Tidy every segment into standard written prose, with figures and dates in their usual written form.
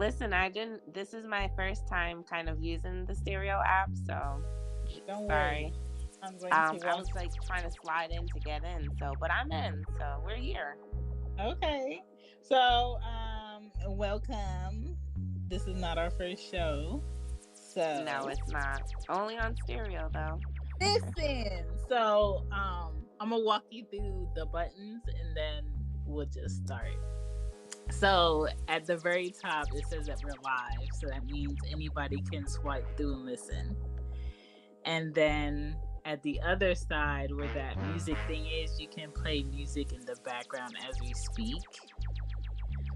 Listen, I didn't. This is my first time kind of using the stereo app, so Don't worry. sorry. I'm going to I walk. was like trying to slide in to get in, but I'm in, so we're here. Okay. So, welcome. This is not our first show. No, So, it's not. Only on stereo though. listen. So, I'm gonna walk you through the buttons and then we'll just start. So, at the very top, it says that we're live. So that means anybody can swipe through and listen. And then at the other side, where that music thing is, you can play music in the background as we speak.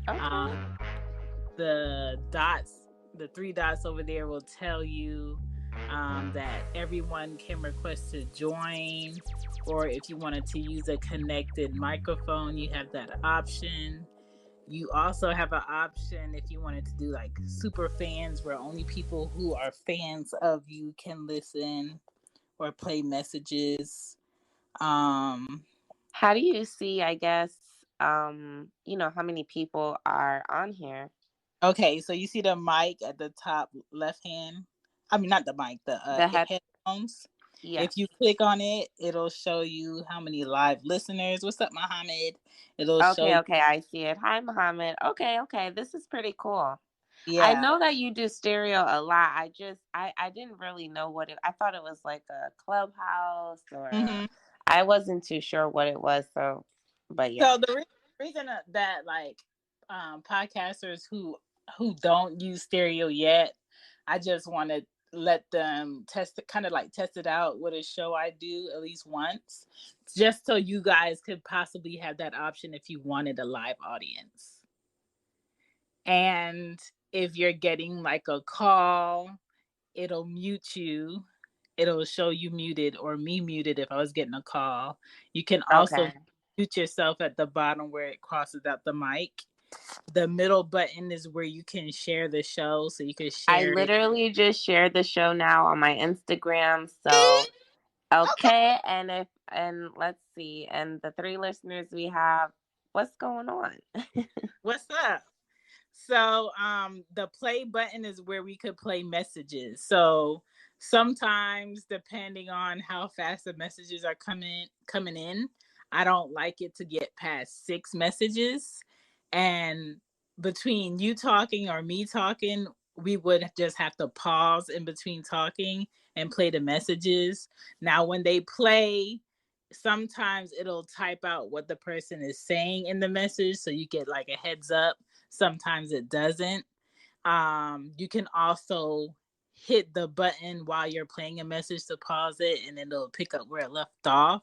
Okay. The dots, the three dots over there will tell you that everyone can request to join, or if you wanted to use a connected microphone, you have that option. You also have an option if you wanted to do like super fans, where only people who are fans of you can listen or play messages. Um, How do you see? I guess how many people are on here. okay, so you see the mic at the top left hand. I mean, not the mic, the The head. headphones. Yes. If you click on it, it'll show you how many live listeners. What's up, Mohammed? It'll show Okay. you. Okay. I see it. Hi, Mohammed. Okay. Okay. This is pretty cool. I Yeah. know that you do stereo a lot. I didn't really know what it. I thought it was like a clubhouse, or hmm I wasn't too sure what it was. So, but yeah. So the reason that like podcasters who don't use stereo yet, I just want to let them test it out with a show I do at least once, just so you guys could possibly have that option if you wanted a live audience. And if you're getting like a call, it'll mute you. It'll show you muted or me muted if I was getting a call. You can also Okay. mute yourself at the bottom where it crosses out the mic. The middle button is where you can share the show, so you can I share it. literally just shared the show now on my Instagram. So, Okay. okay. And let's see. And the 3 listeners we have, what's going on? What's up? So the play button is where we could play messages. So sometimes depending on how fast the messages are coming in, I don't like it to get past 6 messages. And between you talking or me talking, we would just have to pause in between talking and play the messages. Now when they play, sometimes it'll type out what the person is saying in the message, so you get like a heads up. Sometimes it doesn't. You can also hit the button while you're playing a message to pause it, and then it'll pick up where it left off.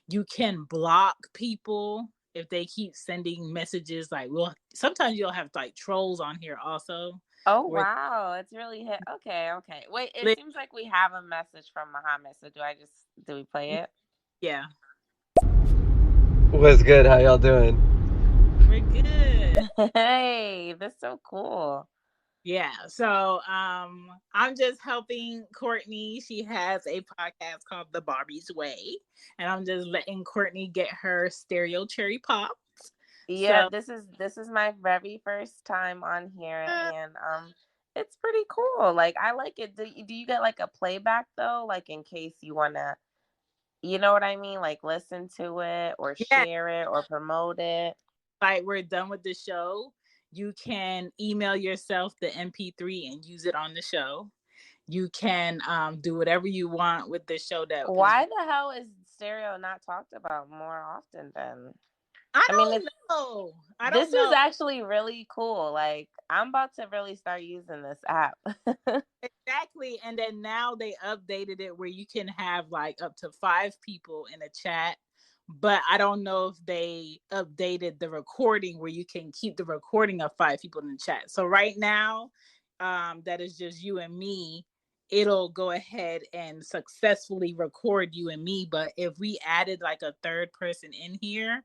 You can block people if they keep sending messages. Like, well, sometimes you'll have like trolls on here also. Oh, Where wow. It's really hit. Okay. Okay. Wait, it seems like we have a message from Muhammad. So do we play it? yeah, What's good? How y'all doing? we're good. Hey, that's so cool. Yeah. So I'm just helping Courtney. She has a podcast called The Barbies Way. And I'm just letting Courtney get her stereo cherry pop. Yeah, So this is my very first time on here, and it's pretty cool. Like, I like it. Do you get like a playback though, like in case you wanna, you know what I mean, like listen to it or yeah, share it or promote it? like we're done with the show. You can email yourself the MP3 and use it on the show. You can do whatever you want with the show that is. Why the hell is stereo not talked about more often then? I I mean, don't know. I don't this is know. actually really cool. Like, I'm about to really start using this app. Exactly. And then now they updated it where you can have like up to 5 people in a chat. But I don't know if they updated the recording where you can keep the recording of 5 people in the chat. So right now, that is just you and me. It'll go ahead and successfully record you and me. But if we added like a third person in here,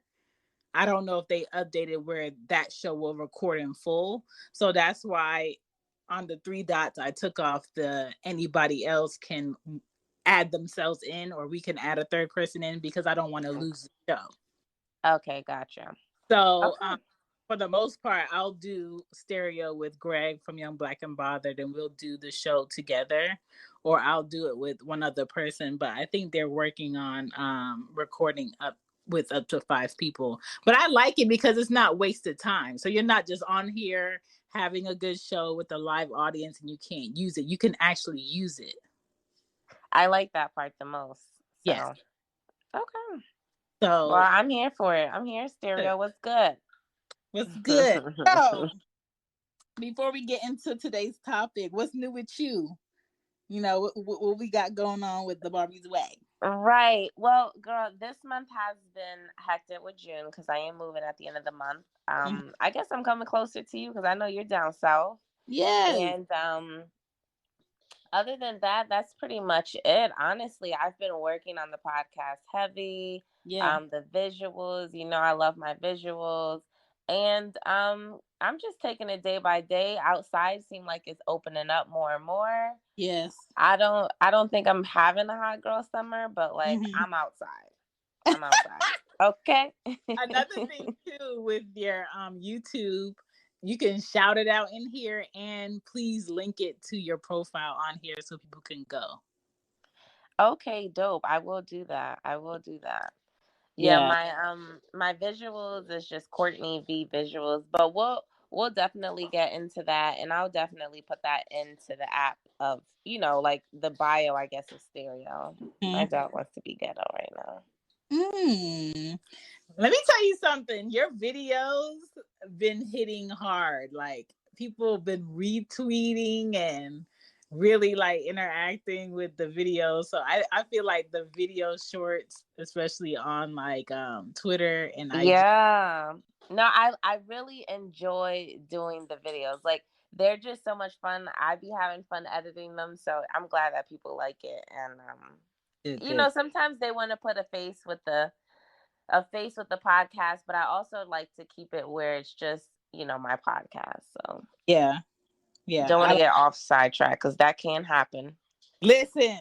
I don't know if they updated where that show will record in full. So that's why on the 3 dots, I took off the anybody else can add themselves in, or we can add a third person in, because I don't want to lose the show. Okay, gotcha. So Okay. For the most part, I'll do stereo with Greg from Young Black and Bothered, and we'll do the show together, or I'll do it with one other person. But I think they're working on recording up with up to 5 people. But I like it because it's not wasted time. So you're not just on here having a good show with a live audience and you can't use it. You can actually use it. I like that part the most. Yes. So, okay. Well, So I'm here for it. I'm here. Stereo was good. what's good? So before we get into today's topic, what's new with you? You know, what we got going on with the Barbies Way. Right. Well, girl, this month has been hectic with June because I am moving at the end of the month. I guess I'm coming closer to you because I know you're down south. Yes. And other than that, that's pretty much it. Honestly, I've been working on the podcast heavy. Yeah. The visuals, I love my visuals. And I'm just taking it day by day. Outside seem like it's opening up more and more. Yes. I don't think I'm having a hot girl summer, but like I'm outside. I'm outside. Okay. Another thing too with your YouTube, you can shout it out in here and please link it to your profile on here so people can go. Okay, dope. I will do that. Yeah, Yeah. my visuals is just Courtney V visuals, but we'll definitely get into that, and I'll definitely put that into the app of like the bio, I guess, of stereo. My dog wants to be ghetto right now. Let me tell you something. Your videos been hitting hard. Like people have been retweeting and really like interacting with the videos. So I feel like the video shorts, especially on like Twitter and IG. Yeah. No, I really enjoy doing the videos. Like they're just so much fun. I be having fun editing them, so I'm glad that people like it. And Good. sometimes they want to put a face with the podcast, but I also like to keep it where it's just, my podcast. So Yeah. Yeah. don't want to get off sidetrack because that can happen. Listen,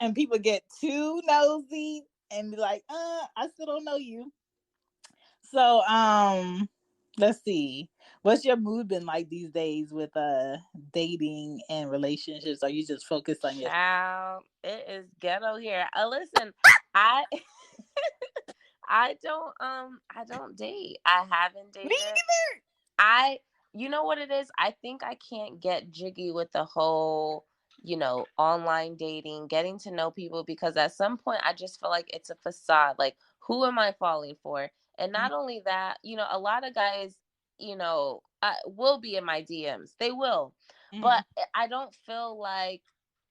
and people get too nosy and be like, I still don't know you. So, let's see. What's your mood been like these days with dating and relationships? Are you just focused on your Child, it is ghetto here. Listen, I I don't date. I haven't Me dated. either. I You know what it is? I think I can't get jiggy with the whole, online dating, getting to know people because at some point I just feel like it's a facade. Like, who am I falling for? And not only that, a lot of guys, will be in my DMs. They will. Mm-hmm. But I don't feel like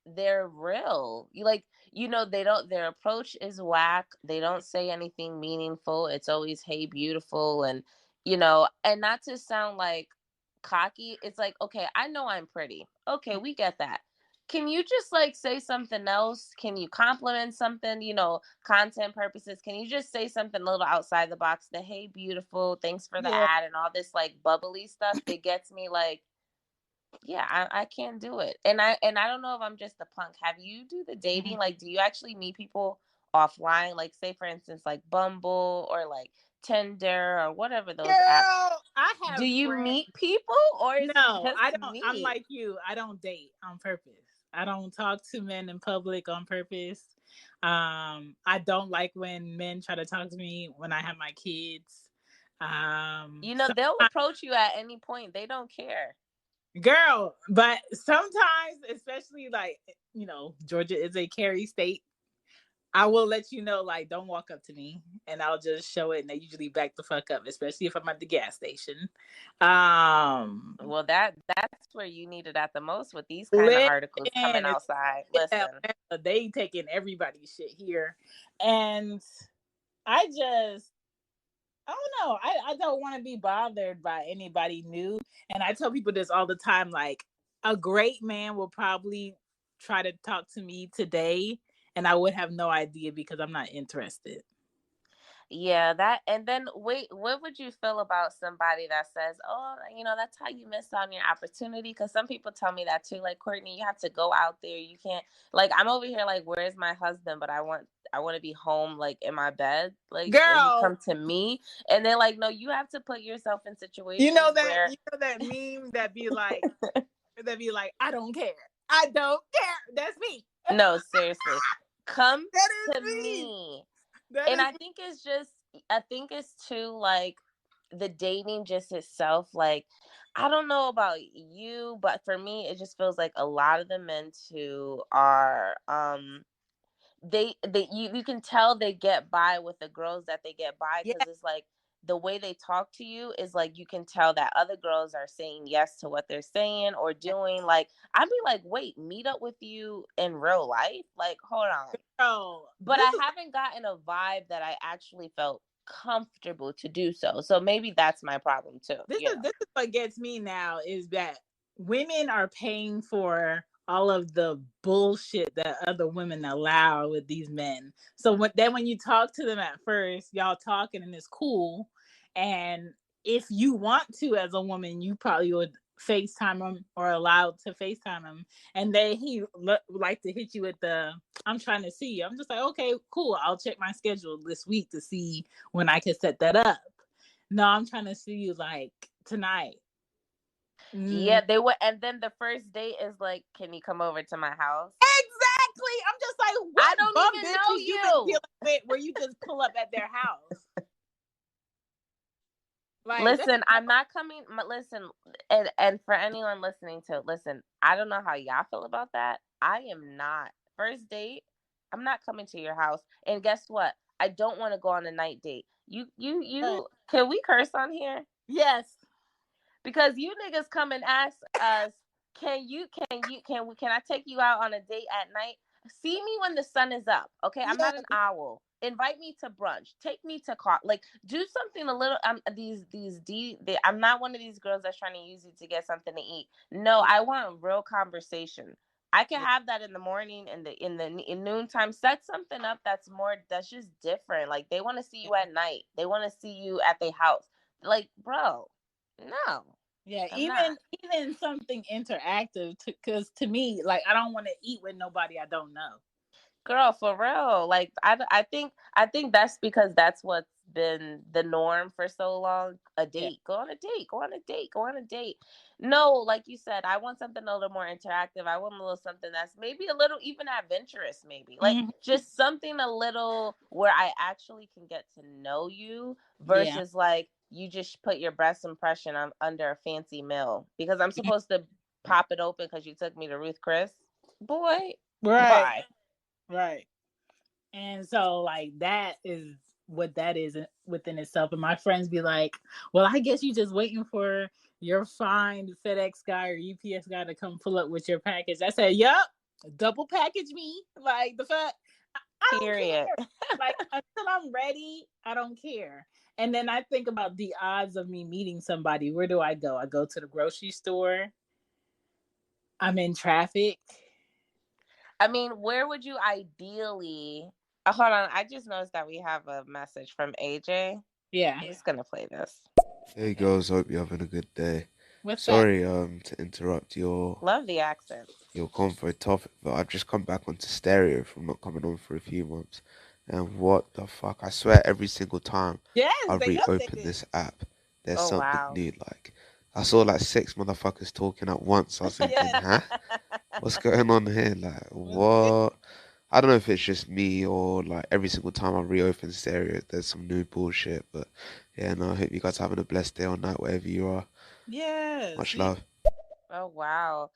they're real. They don't, their approach is whack. They don't say anything meaningful. It's always, hey, beautiful. And not to sound like cocky, it's like, okay, I know I'm pretty. Okay, we get that. Can you just like say something else? Can you compliment something, content purposes? Can you just say something a little outside the box? The hey, beautiful, thanks for the Yeah. ad and all this like bubbly stuff. It gets me like, yeah, I can't do it. And I don't know if I'm just a punk. Have you do the Mm-hmm. dating? Like, do you actually meet people offline? Like, say for instance, like Bumble or like Tinder or whatever those apps. Girl, I Do have you friends. meet people or is it No, I just don't. I'm me? like you. I don't date on purpose. I don't talk to men in public on purpose. I don't like when men try to talk to me when I have my kids. So They'll approach you at any point. They don't care. girl, but sometimes, especially like Georgia is a carry state. I will let you know, like, don't walk up to me, and I'll just show it, and they usually back the fuck up, especially if I'm at the gas station. Um, Well, that's where you need it at the most with these kind of listen, articles coming outside. Listen. they taking everybody's shit here, and I just I don't know. I don't want to be bothered by anybody new. And I tell people this all the time. Like, a great man will probably try to talk to me today, and I would have no idea because I'm not interested. Yeah, that, and then wait, what would you feel about somebody that says, "Oh, that's how you miss out on your opportunity"? Because some people tell me that too. Like, Courtney, you have to go out there. You can't. Like, I'm over here like, where's my husband? But I want to be home, like in my bed, like, and he Girl, come to me, and they're like, "No, you have to put yourself in you situations know that where." you know that meme that be like, I don't care. I don't care. That's me. No, seriously, come That to is me. me. That And is I think it's too, like, the dating just itself, like, I don't know about you, but for me it just feels like a lot of the men too are, you can tell they get by with the girls that they get by, yeah. because it's like the way they talk to you is like you can tell that other girls are saying yes to what they're saying or doing. Like, I'd be like, wait, meet up with you in real life, like, hold on. Girl, But I haven't gotten a vibe that I actually felt comfortable to do so. So maybe that's my problem too. this is what gets me now is that women are paying for all of the bullshit that other women allow with these men. So when you talk to them at first, y'all talking and it's cool, and if you want to as a woman, you probably would FaceTime him or allowed to FaceTime him, and like to hit you with the I'm trying to see you. I'm just like, okay, cool. I'll check my schedule this week to see when I can set that up. No, I'm trying to see you like tonight. Yeah, Mm. they would, and then the first date is like, can you come over to my house? Exactly. I'm just like, I what don't bum even know bitches you been you. dealing with where you just pull up at their house? Like that's Listen, I'm not coming. Listen, and for anyone listening to, listen, I don't know how y'all feel about that. I am not first date. I'm not coming to your house. And guess what? I don't want to go on a night date. right. Can we curse on here? Yes. Because you niggas come and ask us, can I take you out on a date at night? See me when the sun is up. Okay, I'm Yeah. not an owl. Invite me to brunch. Take me to car. Like, do something a little. I'm not one of these girls that's trying to use you to get something to eat. No, I want real conversation. I can Yeah. have that in the morning, in noontime. Set something up that's just different. Like, they want to see you at night. They want to see you at their house. Like, bro, no, Yeah, I'm not. even something interactive, because to me, like I don't want to eat with nobody I don't know. Girl, for real. Like, I think that's because that's what's been the norm for so long. A Yeah. date. Go on a date. Go on a date. Go on a date. No, like you said, I want something a little more interactive. I want a little something that's maybe a little even adventurous, maybe. Like, Mhm. just something a little where I actually can get to know you Yeah. versus like you just put your best impression on under a fancy meal because I'm supposed to pop it open because you took me to Ruth Chris. Boy, Right. bye. Right. And so like that is what that is within itself. And my friends be like, well, I guess you just waiting for your fine FedEx guy or UPS guy to come pull up with your package. I said, Yup, double package me. Like the fact I don't Period. care. Like until I'm ready, I don't care. And then I think about the odds of me meeting somebody. Where do I go? I go to the grocery store. I'm in traffic. I mean, where would you ideally? Hold on, I just noticed that we have a message from AJ. Yeah. I'm just gonna play this. Hey girls, hope you're having a good day. What's that? Sorry to interrupt Love the accent. your convo topic, but I've just come back onto stereo from not coming on for a few months. And what the fuck? I swear every single time Yes, I they reopen updated. this app, there's Oh something wow. new. Like I saw like six motherfuckers talking at once. I was thinking, Yes. huh? What's going on here? Like what? I don't know if it's just me or like every single time I reopen stereo, there's some new bullshit. But yeah, no, I hope you guys are having a blessed day or night wherever you are. Yes. Much love. Oh wow.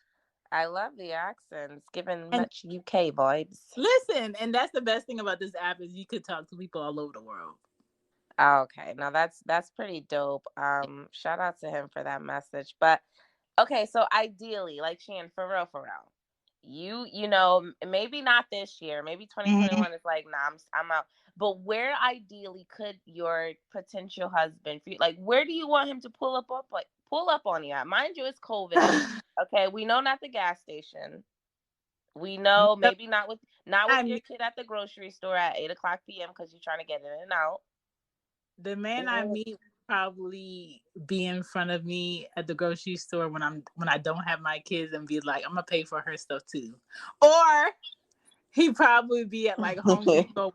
I love the accents. Giving And much UK vibes. listen, and that's the best thing about this app is you could talk to people all over the world. Okay, now that's pretty dope. Shout out to him for that message. But okay, so ideally, like Shan, for real, maybe not this year, maybe Mhm. 2021 is like, nah, I'm out. But where ideally could your potential husband feel like? Where do you want him to pull up on you at? Mind you, it's COVID. Okay, we know not the gas station. We know maybe not with I your mean, kid at the grocery store at 8 o'clock p.m. because you're trying to get in and out. The man I meet probably be in front of me at the grocery store when I don't have my kids and be like, I'm gonna pay for her stuff too. Or he probably be at like Home Depot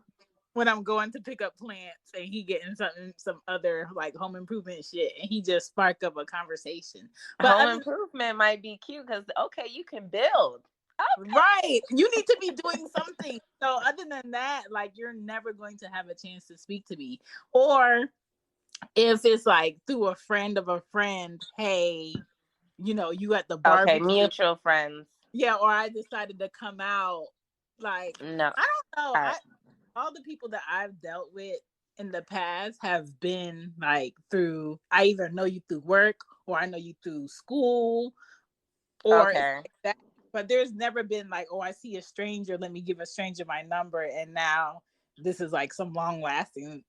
when I'm going to pick up plants and he getting some other like home improvement shit and he just spark up a conversation. But Home improvement might be cute because okay, you can build. Okay. Right. You need to be doing something. So other than that, like you're never going to have a chance to speak to me. Or if it's like through a friend of a friend, hey, you at the Okay, Barbies. mutual friends. Yeah, or I decided to come out. Like, No. I don't know. I, All the people that I've dealt with in the past have been like through, I either know you through work or I know you through school or it's okay. like that. But there's never been like, oh, I see a stranger, let me give a stranger my number, and now this is like some long lasting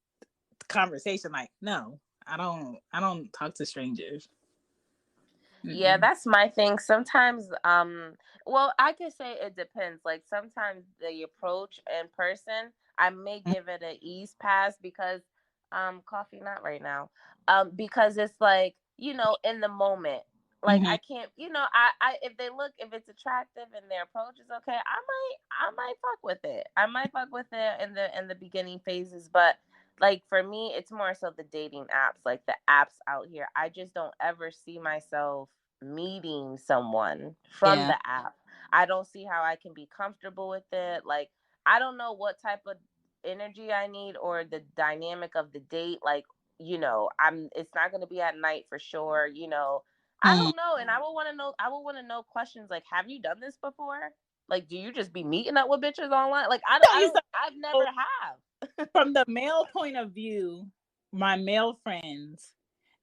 conversation. Like, no, I don't talk to strangers. Yeah, Mm-mm. that's my thing. Sometimes, well, I could say it depends. Like sometimes the approach in person, I may give it an ease pass because, coffee not right now. Because it's like, in the moment. Like Mm-hmm. I can't, if they look, if it's attractive and their approach is okay, I might fuck with it. I might fuck with it in the beginning phases, but like for me it's more so the dating apps, like the apps out here. I just don't ever see myself meeting someone from Yeah. the app. I don't see how I can be comfortable with it. Like I don't know what type of energy I need or the dynamic of the date. Like, it's not going to be at night for sure, I Mm. don't know. And I will want to know questions like, have you done this before? Like, do you just be meeting up with bitches online? Like, Tell you I've never something. have. From the male point of view, my male friends,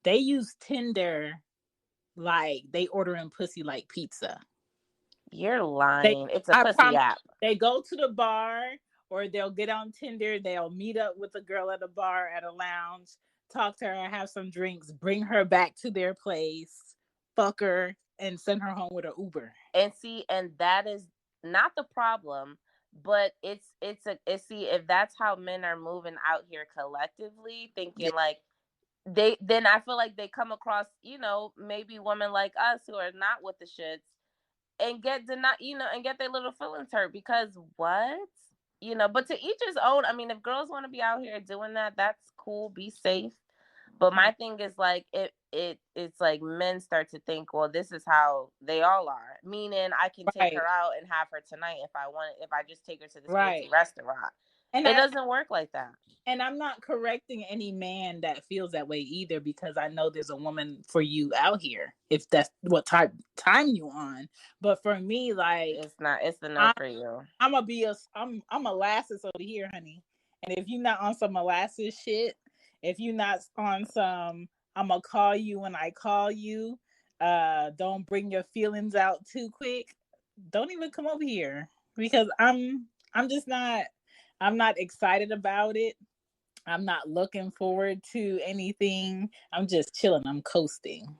they use Tinder like they ordering pussy like pizza. You're They, lying. It's a I pussy promise, app. they go to the bar or they'll get on Tinder. They'll meet up with a girl at a bar at a lounge, talk to her, have some drinks, bring her back to their place, fuck her, and send her home with an Uber. And see, and that is not the problem, but see, if that's how men are moving out here collectively, Yeah. thinking like then I feel like they come across, maybe women like us who are not with the shits and get denied, and get their little feelings hurt because what? But to each his own. I mean, if girls want to be out here doing that, that's cool. Be safe. But my thing is like it's like men start to think, well, this is how they all are. Meaning I can take Right. her out and have her tonight if I want, if I just take her to this fancy Right. restaurant. And It I doesn't work like that. and I'm not correcting any man that feels that way either, because I know there's a woman for you out here if that's what type time you on. But for me, like, It's not. It's the no I'm for you. I'm gonna be I'm molasses over here, honey. And if you're not on some molasses shit, if you're not on some, I'm gonna call you when I call you. Don't bring your feelings out too quick. Don't even come over here because I'm just not. I'm not excited about it. I'm not looking forward to anything. I'm just chilling. I'm coasting.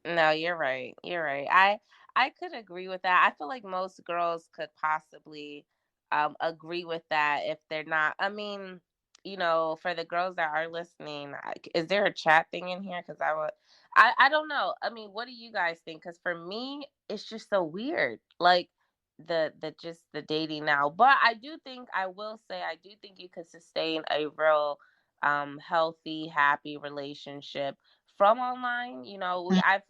No, you're right. You're right. I could agree with that. I feel like most girls could possibly agree with that if they're not. I mean, for the girls that are listening, is there a chat thing in here? Because I don't know. I mean, what do you guys think? Because for me, it's just so weird. Like the just the dating now. But I will say I do think you could sustain a real healthy, happy relationship from online.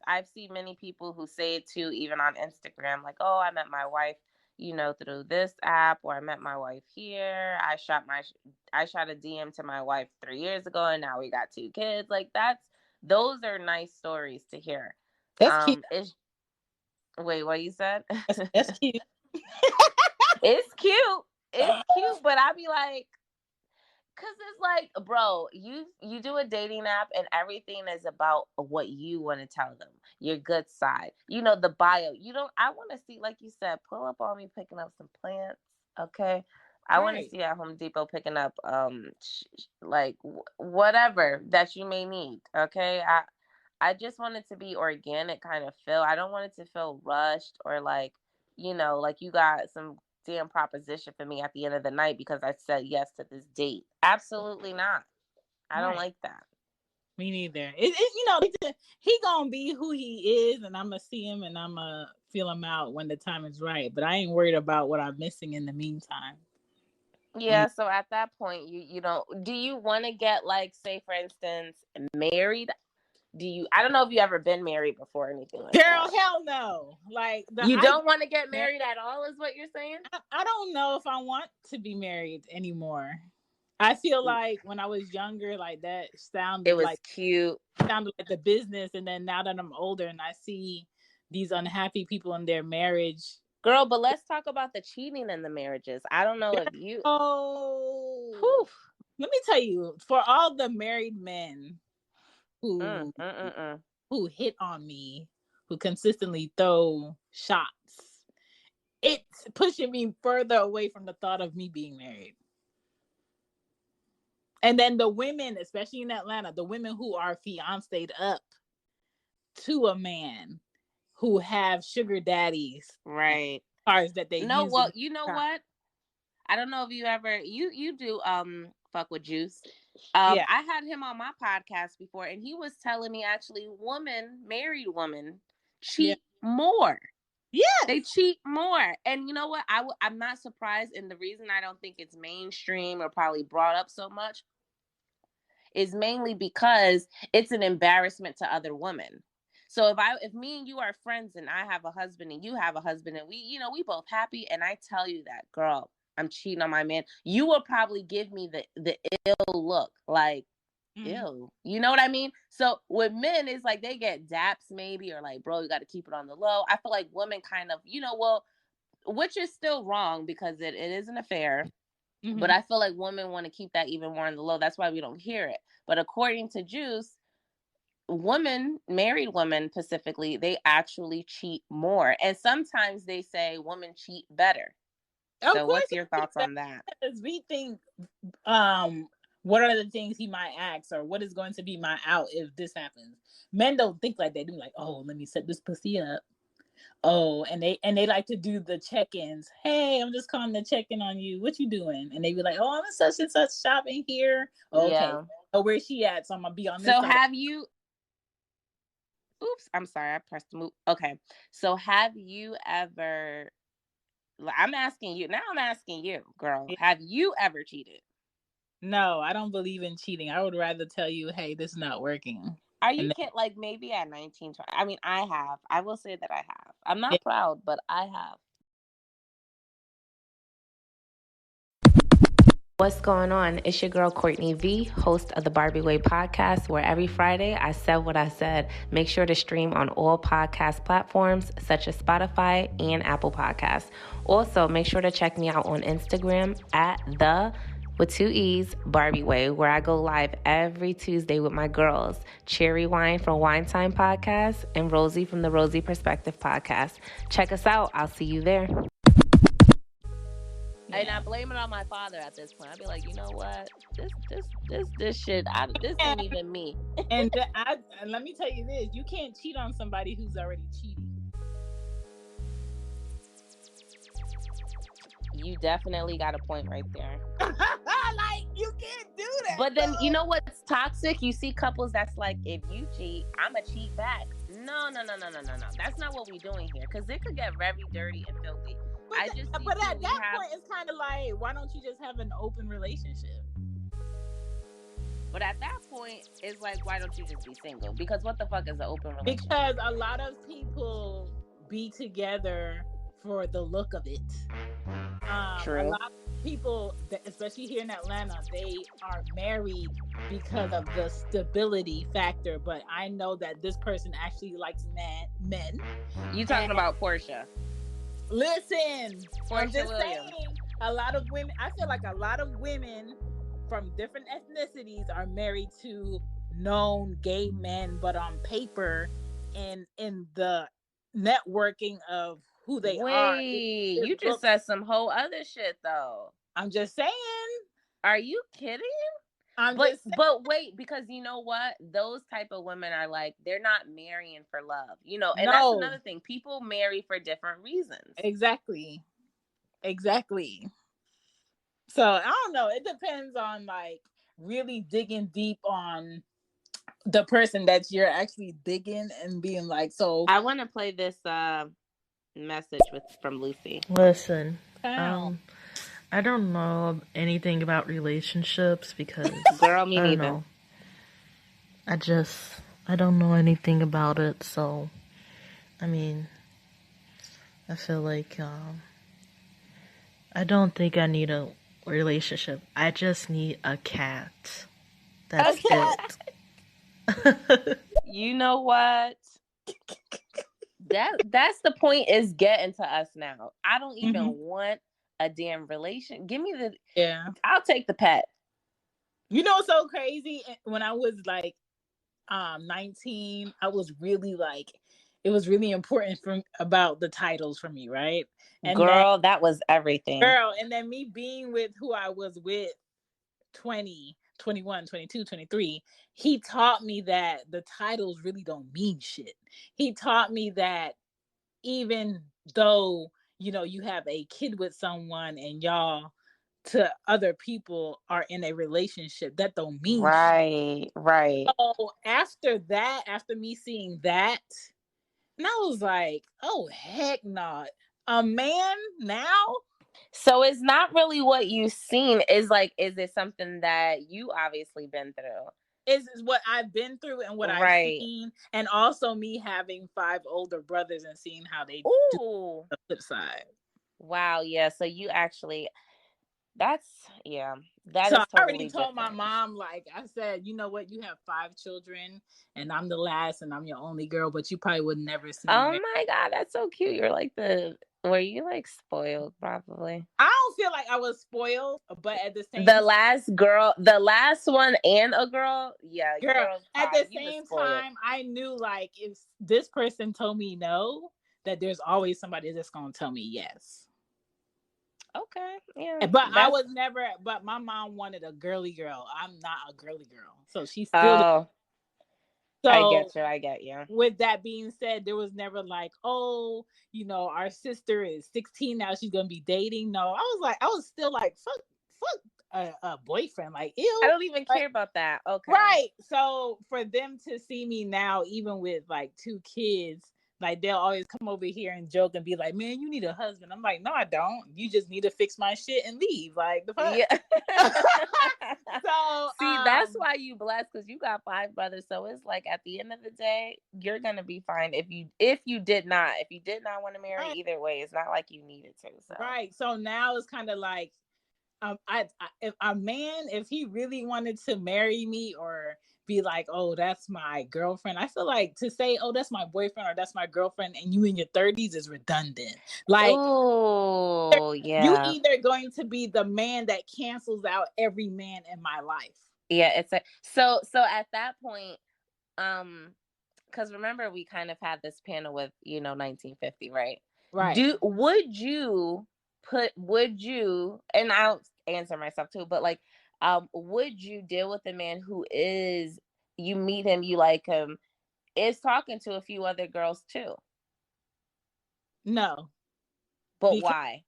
I've seen many people who say it too, even on Instagram, like, oh, I met my wife, through this app, or I met my wife here. I shot a DM to my wife 3 years ago, and now we got 2 kids. Like those are nice stories to hear. That's cute. It's Wait, what you said? That's cute. It's cute. It's cute, but I be like, cause it's like, bro, you do a dating app and everything is about what you want to tell them, your good side. The bio. You don't. I want to see, like you said, pull up on me picking up some plants. Okay, I want to Right. see at Home Depot picking up like whatever that you may need. Okay, I just want it to be organic kind of feel. I don't want it to feel rushed or like, like you got some damn proposition for me at the end of the night because I said yes to this date. Absolutely not. I don't like that. Me neither. You know, he gonna be who he is, and I'm gonna see him, and I'm gonna feel him out when the time is right. But I ain't worried about what I'm missing in the meantime. Yeah, so at that point, you don't. Do you want to get, like, say for instance, married? I don't know if you ever been married before or anything like Girl, that. hell no. Like You don't want to get married at all, is what you're saying? I don't know if I want to be married anymore. I feel like when I was younger, like that It sounded was like cute. the business, and then now that I'm older and I see these unhappy people in their marriage. Girl, but let's talk about the cheating in the marriages. I don't know if you. Oh, Whew. let me tell you, for all the married men who hit on me, who consistently throw shots, it's pushing me further away from the thought of me being married. And then the women, especially in Atlanta, the women who are fiancéed up to a man who have sugar daddies, Right? cars that they No, use. well, you know what? I don't know if you ever you do fuck with Juice. Yeah. I had him on my podcast before, and he was telling me actually married women cheat more. Yeah, they cheat more. And you know what? I'm not surprised. And the reason I don't think it's mainstream or probably brought up so much is mainly because it's an embarrassment to other women. So if me and you are friends and I have a husband and you have a husband and we both happy, and I tell you that, girl, I'm cheating on my man, you will probably give me the ill look, like, ew. You know what I mean? So with men, it's like they get daps maybe, or like, bro, you got to keep it on the low. I feel like women kind of, well, which is still wrong because it is an affair. Mm-hmm. But I feel like women want to keep that even more on the low. That's why we don't hear it. But according to Juice, married women specifically, they actually cheat more. And sometimes they say women cheat better. So what's your thoughts on that? Because we think, what are the things he might ask, or what is going to be my out if this happens? Men don't think like that. They're like, oh, let me set this pussy up. Oh, and they like to do the check-ins. Hey, I'm just calling to check in on you. What you doing? And they be like, oh, I'm in such and such shopping here. Oh, okay. Yeah. Oh, where's she at? So I'm gonna be on this side. So have you? Oops, I'm sorry, I pressed the move. Okay, so have you ever? I'm asking you now. I'm asking you, girl. Have you ever cheated? No, I don't believe in cheating. I would rather tell you, hey, this is not working. Are you kidding? Like maybe at 19, 20. I mean, I have. I will say that I have. I'm not proud, but I have. What's going on? It's your girl, Courtney V, host of the Barbies Way podcast, where every Friday I said what I said. Make sure to stream on all podcast platforms, such as Spotify and Apple Podcasts. Also, make sure to check me out on Instagram at with 2 E's, Barbies Way, where I go live every Tuesday with my girls, Cherry Wine from Wine Time Podcast and Rosie from the Rosie Perspective Podcast. Check us out. I'll see you there. Yeah. And I blame it on my father at this point. I'd be like, you know what? This shit, this ain't even me. And let me tell you this, you can't cheat on somebody who's already cheating. You definitely got a point right there. Like, you can't do that. But then, you know what's toxic? You see couples that's like, if you cheat, I'm going to cheat back. No. That's not what we're doing here. Because it could get very dirty and filthy. But at that point, it's kind of like, why don't you just have an open relationship? But at that point, it's like, why don't you just be single? Because what the fuck is an open relationship? Because a lot of people be together for the look of it. True. A lot of people, especially here in Atlanta, they are married because of the stability factor. But I know that this person actually likes men. You talking about Portia? Listen, I'm just saying, a lot of women. I feel like a lot of women from different ethnicities are married to known gay men, but on paper and in the networking of who they are. You just said some whole other shit, though. I'm just saying. Are you kidding? But wait, because you know what? Those type of women are like, they're not marrying for love, and that's another thing. People marry for different reasons. Exactly. So I don't know. It depends on, like, really digging deep on the person that you're actually digging and being like, so I want to play this message from Lucy. Listen, how? I don't know anything about relationships because Girl, me I don't neither. know. I don't know anything about it. So, I mean, I feel like I don't think I need a relationship. I just need a cat. That's it. You know what? That's the point, is getting to us now. I don't even want a damn relation. Give me the I'll take the pet. You know what's so crazy? When I was like 19, I was really like, it was really important about the titles for me, right? And Girl, that was everything. and then me being with who I was with 20, 21, 22, 23, he taught me that the titles really don't mean shit. He taught me that even though, you know, you have a kid with someone and y'all to other people are in a relationship, that don't mean right, shit. Right. So after that, after me seeing that, and I was like, oh heck not. A man now? So it's not really what you've seen. Is it something that you obviously been through? Is what I've been through and what I've seen, and also me having 5 older brothers and seeing how they do the flip side. Wow, yeah. So you actually, that So is totally I already told different. my mom, like I said, you know what, you have 5 children and I'm the last and I'm your only girl, but you probably would never see me. Oh my God, that's so cute. You're like were you like spoiled? Probably. I don't feel like I was spoiled, but at the same the last one and a girl, yeah, girl, at the same time, I knew like if this person told me no, that there's always somebody that's gonna tell me yes. Okay, yeah. But I was never. But my mom wanted a girly girl. I'm not a girly girl, so she still. Oh, so I get you. With that being said, there was never like, oh, you know, our sister is 16 now, she's gonna be dating. No, I was still like, fuck a boyfriend, like ew. I don't even care about that. Okay, right. So for them to see me now, even with like 2 kids, like they'll always come over here and joke and be like, man, you need a husband. I'm like, no, I don't. You just need to fix my shit and leave. Like the fuck. Yeah. So see, that's why you blessed, because you got 5 brothers. So it's like at the end of the day, you're gonna be fine if you did not want to marry. Either way, it's not like you needed to. So. Right. So now it's kind of like, if a man, if he really wanted to marry me or be like, oh, that's my girlfriend, I feel like to say, oh, that's my boyfriend or that's my girlfriend, and you in your 30s is redundant. Like, oh yeah, you either going to be the man that cancels out every man in my life. Yeah, so at that point, because remember we kind of had this panel with 1950, right? Right. Would you, and I'll answer myself too, but like, would you deal with a man who is, you meet him, you like him, is talking to a few other girls too? No. But why?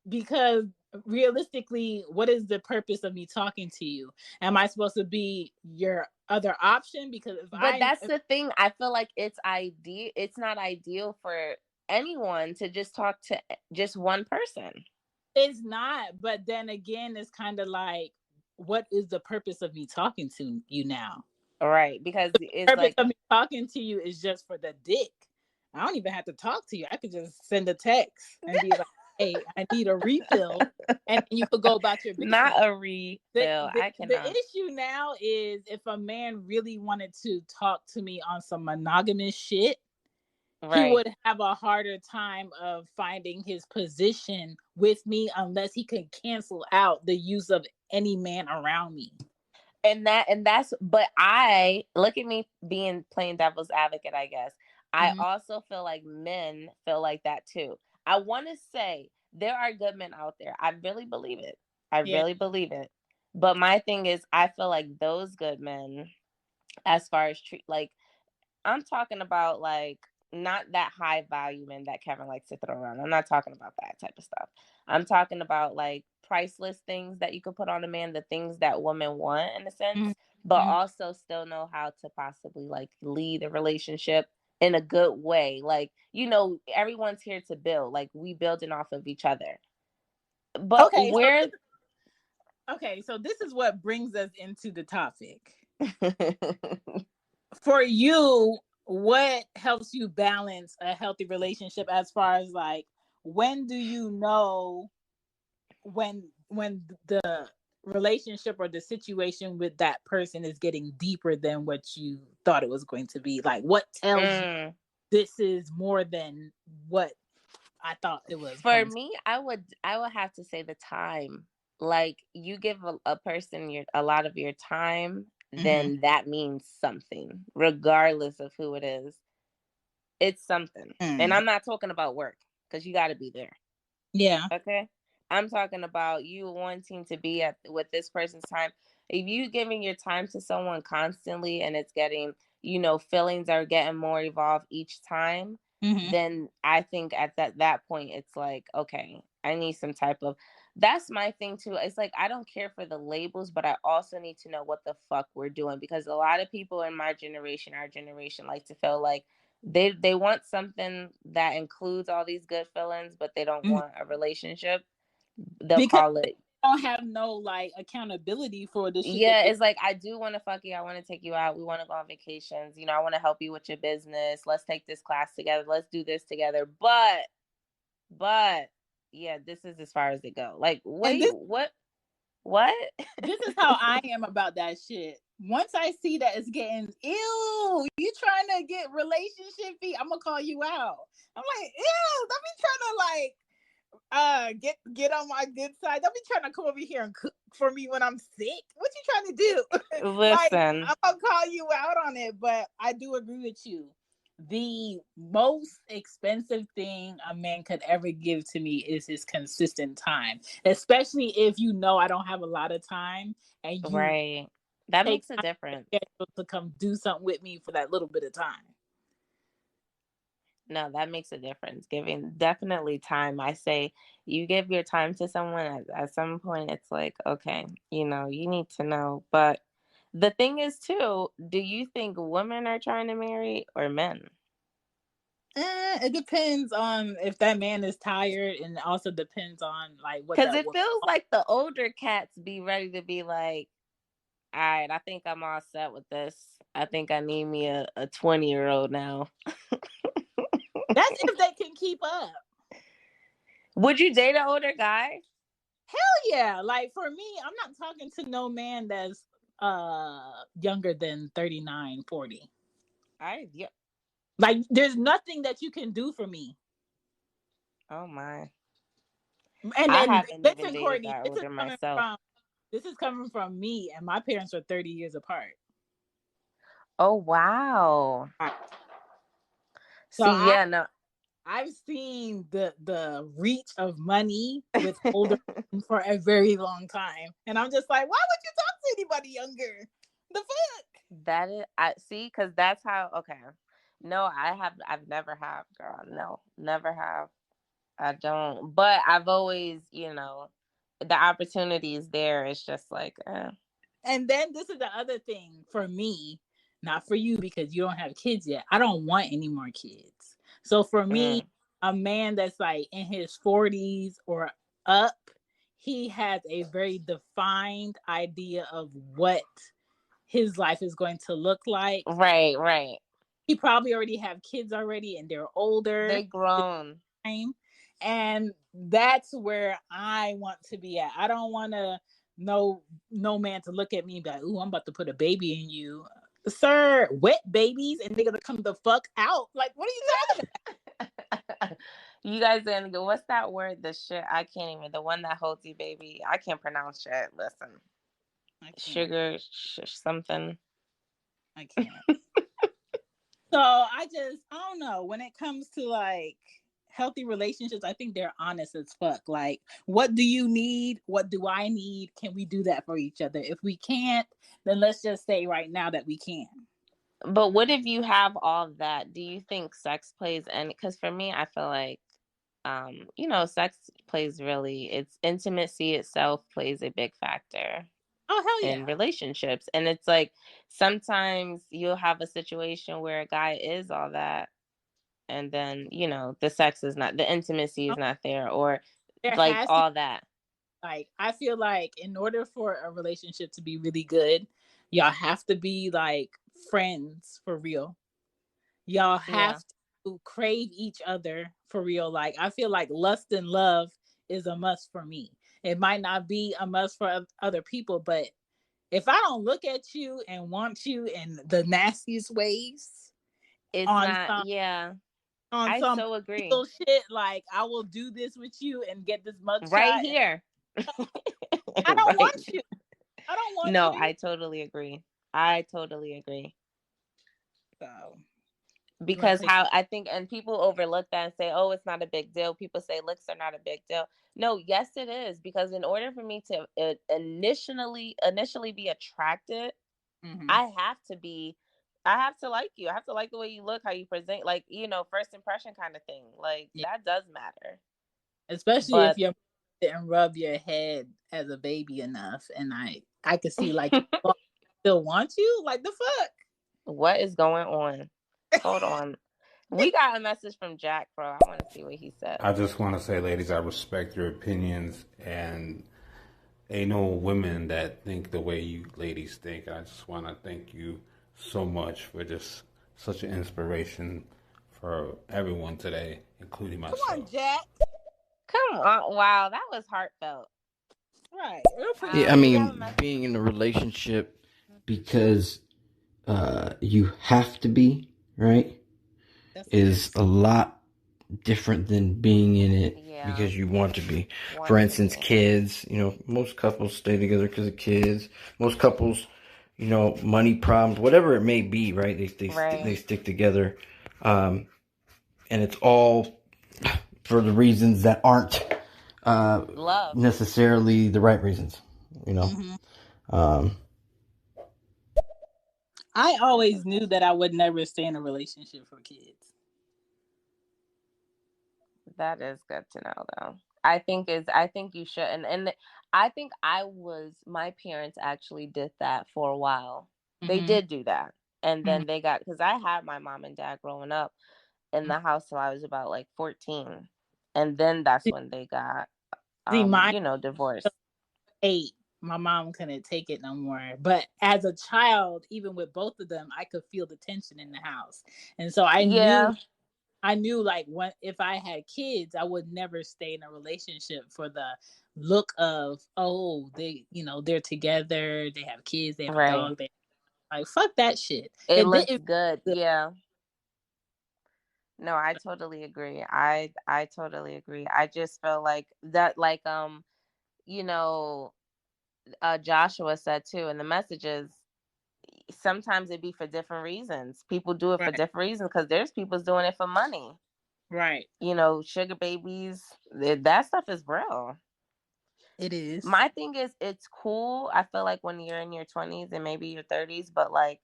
Because realistically, what is the purpose of me talking to you? Am I supposed to be your other option? Because that's the thing. I feel like it's not ideal for anyone to just talk to just one person. It's not, but then again, it's kind of like, what is the purpose of me talking to you now? Right, because the purpose of me talking to you is just for the dick. I don't even have to talk to you. I could just send a text and be like, hey, I need a refill. And you could go about your business. Not a refill. The issue now is if a man really wanted to talk to me on some monogamous shit, right, he would have a harder time of finding his position with me unless he can cancel out the use of any man around me. But I look at me playing devil's advocate, I guess. I also feel like men feel like that too. I want to say there are good men out there. I really believe it. Really believe it. But my thing is, I feel like those good men, as far as like, I'm talking about like not that high value men that Kevin likes to throw around. I'm not talking about that type of stuff. I'm talking about like priceless things that you could put on a man, the things that women want in a sense, Mm-hmm. but also still know how to possibly like lead a relationship in a good way. Like, everyone's here to build. Like, we building off of each other. But Okay, where so this is what brings us into the topic. For you, what helps you balance a healthy relationship as far as like, when do you know when the relationship or the situation with that person is getting deeper than what you thought it was going to be? Like, what tells you this is more than what I thought it was For going to me, I would have to say the time. Like, you give a person a lot of your time, be? Mm-hmm. then that means something, regardless of who it is. It's something. And I'm not talking about work, because you got to be there. Yeah. Okay. I'm talking about you wanting to be with this person's time. If you giving your time to someone constantly and it's getting, feelings are getting more evolved each time, then I think at that point it's like, okay, I need some type of. That's my thing too. It's like, I don't care for the labels, but I also need to know what the fuck we're doing, because a lot of people in our generation, like to feel like they want something that includes all these good feelings, but they don't want a relationship. They'll Because call it. Don't have no like accountability for the shit. Yeah, it's like, I do want to fuck you. I want to take you out. We want to go on vacations. I want to help you with your business. Let's take this class together. Let's do this together. But yeah, this is as far as it go. Like, what And do you what? this is how I am about that shit. Once I see that it's getting, ew, you trying to get relationship fee, I'm gonna call you out. I'm like, ew, don't be trying to like get on my good side. Don't be trying to come over here and cook for me when I'm sick. What you trying to do? Like, Listen, I'm gonna call you out on it, but I do agree with you. The most expensive thing a man could ever give to me is his consistent time, especially if I don't have a lot of time and you right. That take makes a time difference. to come do something with me for that little bit of time. No, that makes a difference. Giving definitely time. I say, you give your time to someone, at some point it's like, okay, you need to know. But the thing is too, do you think women are trying to marry or men? It depends on if that man is tired, and it also depends on like what Because that it woman. feels like the older cats be ready to be like, all right, I think I'm all set with this. I think I need me a 20-year-old now. That's if they can keep up. Would you date an older guy? Hell yeah! Like, for me, I'm not talking to no man that's younger than 39, 40. Yeah. Like, there's nothing that you can do for me. Oh my. And I then haven't even listen, dated Courtney, that older myself. this is coming from me, and my parents are 30 years apart. Oh wow. So See, yeah, no. I've seen the reach of money with older men for a very long time, and I'm just like, why would you talk to anybody younger? The fuck? That is, I see, because that's how. Okay, no, I've never have, girl. No, never have. I don't. But I've always, the opportunity is there. It's just like, And then this is the other thing for me, not for you because you don't have kids yet. I don't want any more kids. So for me, a man that's like in his 40s or up, he has a very defined idea of what his life is going to look like. right. He probably already have kids already, and they're older. They grown. And that's where I want to be at. I don't want to no man to look at me and be like, "Ooh, I'm about to put a baby in you, sir." Wet babies, and they're gonna come the fuck out. Like, what are you talking about? You guys gonna go? What's that word? The shit I can't even. The one that holds you, baby. I can't pronounce shit. Listen, sugar something. I can't. So I don't know. When it comes to like healthy relationships, I think they're honest as fuck. Like, what do you need? What do I need? Can we do that for each other? If we can't, then let's just say right now that we can. But what if you have all that? Do you think sex plays any? Because for me, I feel like sex plays it's intimacy itself plays a big factor Oh, hell in yeah. relationships. And it's like sometimes you'll have a situation where a guy is all that, and then, the intimacy is Oh, not there, or there like has to all that. like I feel like in order for a relationship to be really good, y'all have to be like friends for real. Y'all Yeah. have to crave each other for real. Like I feel like lust and love is a must for me. It might not be a must for other people, but if I don't look at you and want you in the nastiest ways It's on not, some yeah. on I some so agree. illegal shit, like I will do this with you and get this Right mugshot. And here. I don't Right. want you. I don't want No, you. I totally agree. I totally agree. So you want to Because play? how I think, and people overlook that and say, "Oh, it's not a big deal." People say looks are not a big deal. No, yes, it is, because in order for me to initially be attracted, Mm-hmm. I have to be, I have to like you. I have to like the way you look, how you present, like, first impression kind of thing. Like Yeah. that does matter. Especially if But you didn't rub your head as a baby enough, and I could see like I still want you. Like the fuck. what is going on? Hold on. We got a message from Jack, bro. I want to see what he said. I just want to say, ladies, I respect your opinions, and ain't no women that think the way you ladies think. I just want to thank you so much for just such an inspiration for everyone today, including Come on, myself. Jack. Come on. Wow, that was heartfelt. Right. We Yeah, I We appreciate have a mean, message. being in a relationship because you have to be, right, that's is a lot different than being in it Yeah, because you want to be. For want to instance, be. kids, most couples stay together because of kids. Most couples, money problems, whatever it may be, right? They Right. stick together, and it's all for the reasons that aren't Love. necessarily the right reasons, you know. hmm Um, I This always is knew that I would never stay in a relationship for kids. that is good to know though. I think you should, and I think my parents actually did that for a while. They Mm-hmm. did do that. And Mm-hmm. then they got, because I had my mom and dad growing up in the house till I was about like 14. And then that's when they got See, my divorced. 8, my mom couldn't take it no more. But as a child, even with both of them, I could feel the tension in the house, and so Yeah, I knew like when if I had kids, I would never stay in a relationship for the look of, oh, they're together, they have kids, they have a right. dog, they like fuck that shit. It It looks didn't good. good. Yeah. No, I totally agree. I totally agree. I just feel like that, like, you know, Joshua said too in the messages, sometimes it be for different reasons. People do it for Right, different reasons, because there's people doing it for money. right. Sugar babies, that stuff is real. It is. My thing is, it's cool. I feel like when you're in your 20s and maybe your 30s, but like,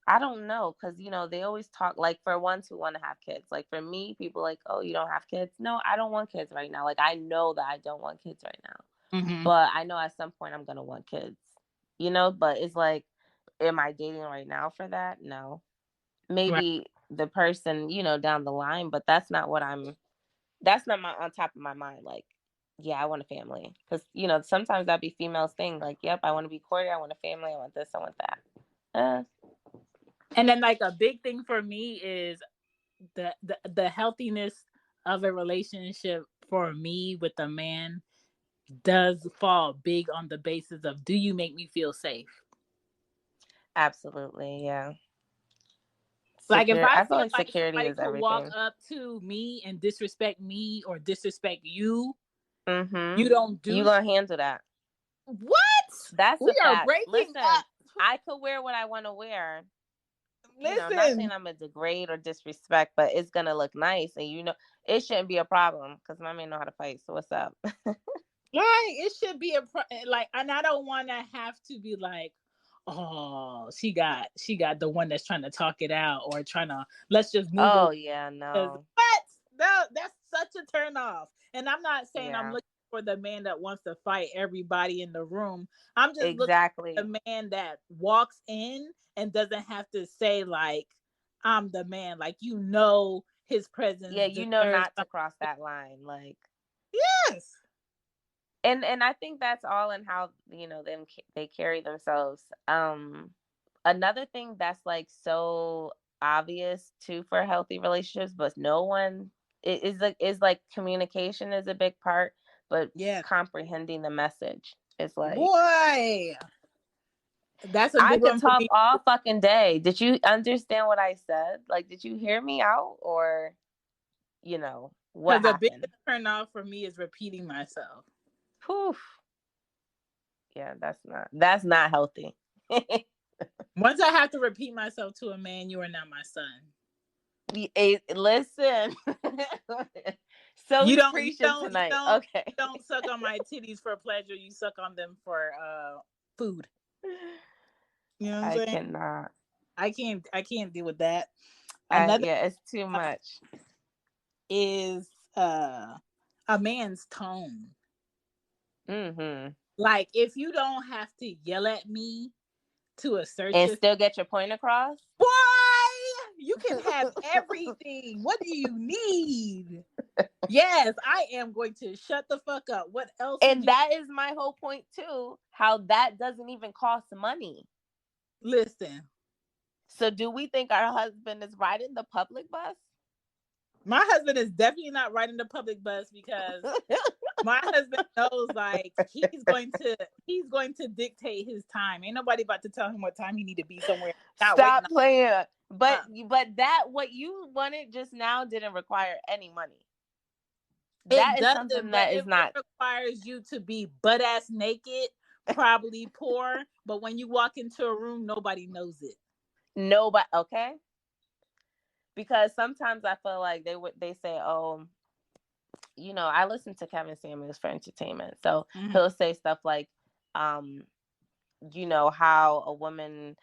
I don't know, because they always talk, like, for ones who want to have kids. Like for me, people like, oh, you don't have kids. No, I don't want kids right now. Like I know that I don't want kids right now, Mm-hmm. but I know at some point I'm gonna want kids. But it's like, am I dating right now for that? No. Right. Maybe the person, down the line, but that's not what I'm. That's not my on top of my mind. Like, yeah, I want a family, because sometimes that be females thing. Like, yep, I want to be courted. I want a family. I want this. I want that. Uh, And then like a big thing for me is the healthiness of a relationship for me with a man does fall big on the basis of, do you make me feel safe? Absolutely, yeah. Like if Secure. I I feel feel like like security somebody is could walk everything. up to me and disrespect me or disrespect you, Mm-hmm. you don't You do gonna handle that? what? That's a We are fact. breaking Listen, up. I could wear what I want to wear. I'm not saying Listen, I'm a degrade or disrespect, but it's gonna look nice, and it shouldn't be a problem, because my man know how to fight. So what's up? right? It should be like, and I don't want to have to be like, oh, she got the one that's trying to talk it out or trying to let's just move away. Oh yeah, 'Cause no. what? No, that's such a turn off. And I'm not saying I'm Yeah. looking for the man that wants to fight everybody in the room. I'm just looking for Exactly. the man that walks in and doesn't have to say like, I'm the man. Like, his presence Yeah, deserves not to cross that line. Like, yes. and I think that's all in how, they carry themselves. Another thing that's like so obvious too for healthy relationships, but no one is like communication is a big part, but Yes. comprehending the message is like, Boy. That's a I big could one for talk me. all fucking day. Did you understand what I said? Like, did you hear me out, or what Because the biggest happened? turn off for me is repeating myself. Whew. Yeah, that's not healthy. Once I have to repeat myself to a man, you are not my son. Listen. So You we don't, you preaching don't, you tonight. don't, Okay. you don't suck on my titties for pleasure. You suck on them for food. You know what I'm I saying? cannot. I can't deal with that. Another Yeah, it's too much. is a man's tone. Mm-hmm. Like, if you don't have to yell at me to assert And yourself, still get your point across. boy, you can have everything. What do you need? Yes, I am going to shut the fuck up. What else would And you that is my whole point too. How that doesn't even cost money. listen? So do we think our husband is riding the public bus? My husband is definitely not riding the public bus because my husband knows like he's going to dictate his time. Ain't nobody about to tell him what time he need to be somewhere. Not waiting Stop playing. But on. that what you wanted just now didn't require any money. It That is doesn't, something but that is it not requires you to be butt ass naked, probably poor. But when you walk into a room, nobody knows it. nobody. Okay, because sometimes I feel like they say, oh, I listen to Kevin Samuels for entertainment, so Mm-hmm. he'll say stuff like, um, how a woman,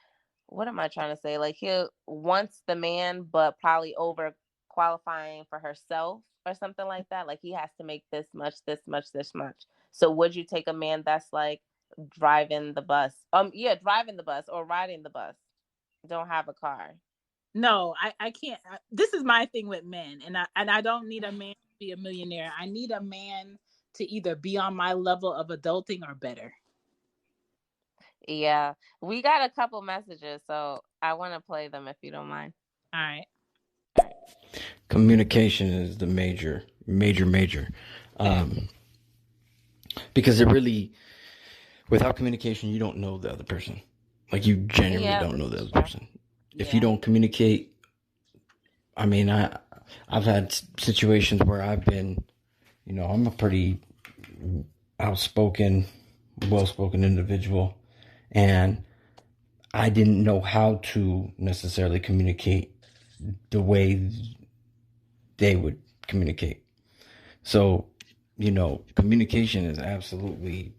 what am I trying to say? Like, he wants the man, but probably over qualifying for herself or something like that. Like, he has to make this much, this much, this much. So would you take a man that's like driving the bus? Yeah, driving the bus or riding the bus. Don't have a car. No, I can't. This is my thing with men, and I don't need a man to be a millionaire. I need a man to either be on my level of adulting or better. Yeah, we got a couple messages, so I want to play them if you don't mind. All right. Communication is the major, because it really, without communication, you don't know the other person. Like, you genuinely don't know the other person. If you don't communicate, I mean, I've had situations where I've been, I'm a pretty outspoken, well-spoken individual, and I didn't know how to necessarily communicate the way they would communicate. So, communication is absolutely,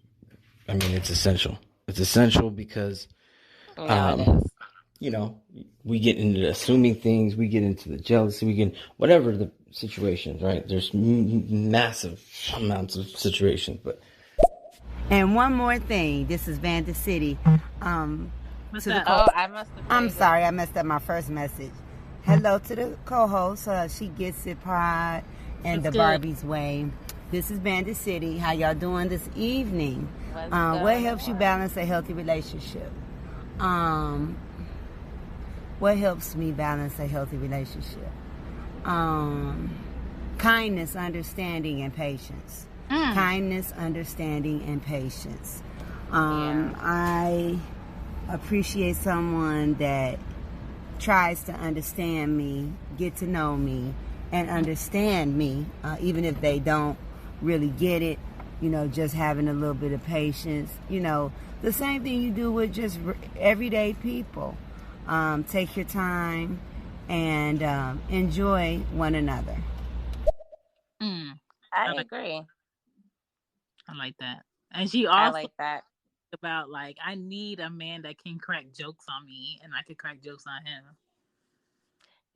it's essential. It's essential because, Yeah, it is. we get into assuming things, we get into the jealousy, we get whatever the situations, right? There's massive amounts of situations, but. And one more thing, this is Vanda City. What's to that? the I must have. I'm sorry, I messed up my first message. Hello to the co-host, She Gets It Pride and the Barbies Way. This is Bandit City. How y'all doing this evening? What helps you balance a healthy relationship? What helps me balance a healthy relationship? Kindness, understanding, and patience. Kindness, understanding, and patience. I appreciate someone that tries to understand me, get to know me, and understand me, even if they don't really get it. Just having a little bit of patience. The same thing you do with just everyday people. Take your time and enjoy one another. I agree. I like that. And she I also like that. about like, I need a man that can crack jokes on me and I can crack jokes on him.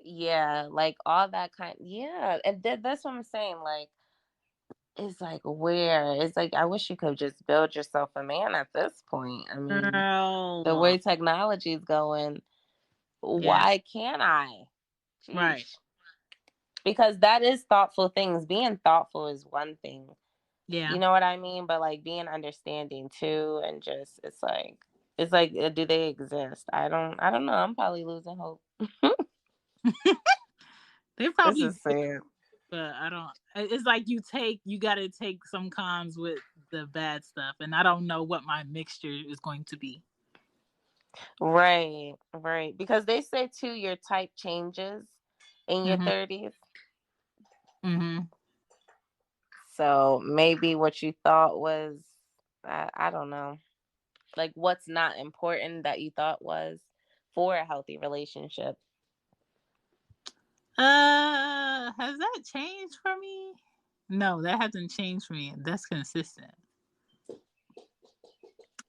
Yeah, like all that kind. Yeah, and that's what I'm saying. Like, it's like where it's like I wish you could just build yourself a man at this point. I mean, the Girl. way technology is going, Yeah. why can't I? Right. Sheesh. Because that is thoughtful things. Being thoughtful is one thing. Yeah. You know what I mean? But like being understanding too, and just it's like do they exist? I don't know. I'm probably losing hope. They This probably is do, sad. but I don't. It's like you got to take some cons with the bad stuff, and I don't know what my mixture is going to be. Right, right. Because they say too your type changes in your Mm-hmm. 30s. Mm-hmm. So maybe what you thought was I don't know. Like what's not important that you thought was for a healthy relationship. Has that changed for me? No, that hasn't changed for me. That's consistent.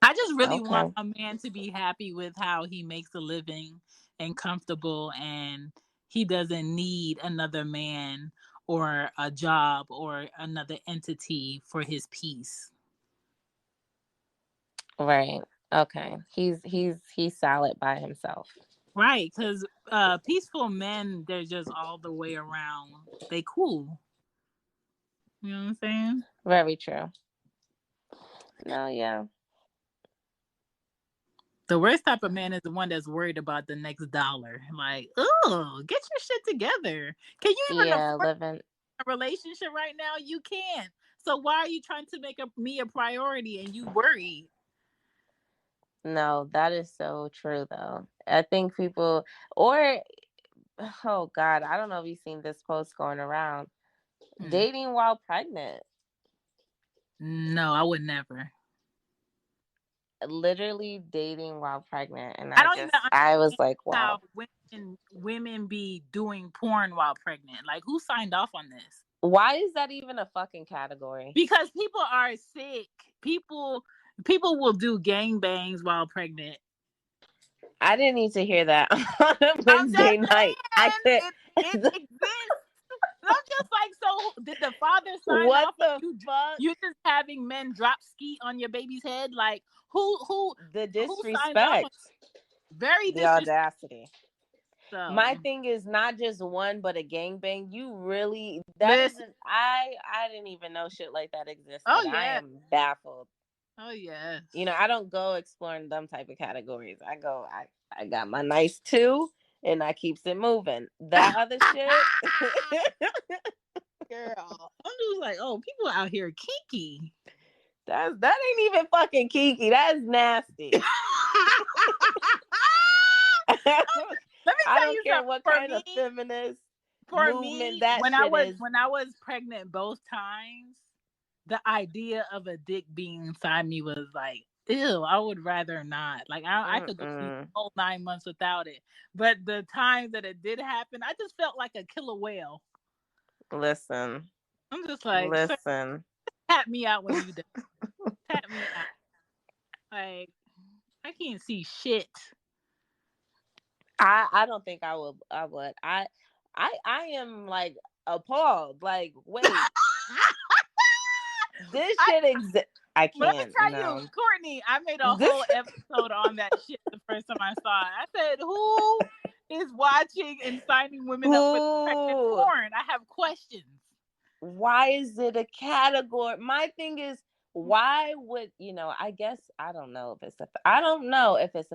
I just really want Okay. a man to be happy with how he makes a living and comfortable, and he doesn't need another man or a job or another entity for his peace. Right. Okay. He's solid by himself. Right, because peaceful men, they're just all the way around. They cool. You know what I'm saying? Very true. No, yeah. The worst type of man is the one that's worried about the next dollar. Like, oh, get your shit together. Can you even Yeah, afford living. a relationship right now? You can't. So why are you trying to make me a priority and you worried? No, that is so true though. I think people or oh God, I don't know if you've seen this post going around. Hmm. Dating while pregnant. No, I would never. Literally dating while pregnant. And I don't even I was understand like, how wow. women be doing porn while pregnant. Like, who signed off on this? Why is that even a fucking category? Because people are sick. People will do gangbangs while pregnant. I didn't need to hear that on a I'm just Wednesday night. I saying could it exists. And I'm just like, so did the father sign what off on the you? fuck? You just having men drop ski on your baby's head? Like The who signed off on? disrespect. Very The disrespectful. audacity. My thing is not just one, but a gangbang. You really that Listen. isn't. I didn't even know shit like that Oh existed. I yeah. am baffled. Oh yes. You know, I don't go exploring them type of categories. I got my nice two, and I keeps it moving. That other shit. Girl, I'm just like, oh, people out here kinky. That ain't even fucking kinky. That's nasty. Let me I tell don't you care something. what kind of feminist For movement me, that shit is. when I was pregnant both times, the idea of a dick being inside me was like, ew, I would rather not. Like I could go through the whole 9 months without it. But the time that it did happen, I just felt like a killer whale. Listen. I'm just like, sir, Listen. tap me out when you done. Tap me out. Like I can't see shit. I don't think I would. I am like appalled. Like, wait, this shit exists. I But let me can't. tell you, No. Courtney, I made a This. whole episode on that shit the first time I saw it. I said, who is watching and signing women up with pregnant Ooh. porn? I have questions. Why is it a category? My thing is, why would I guess I don't know if it's a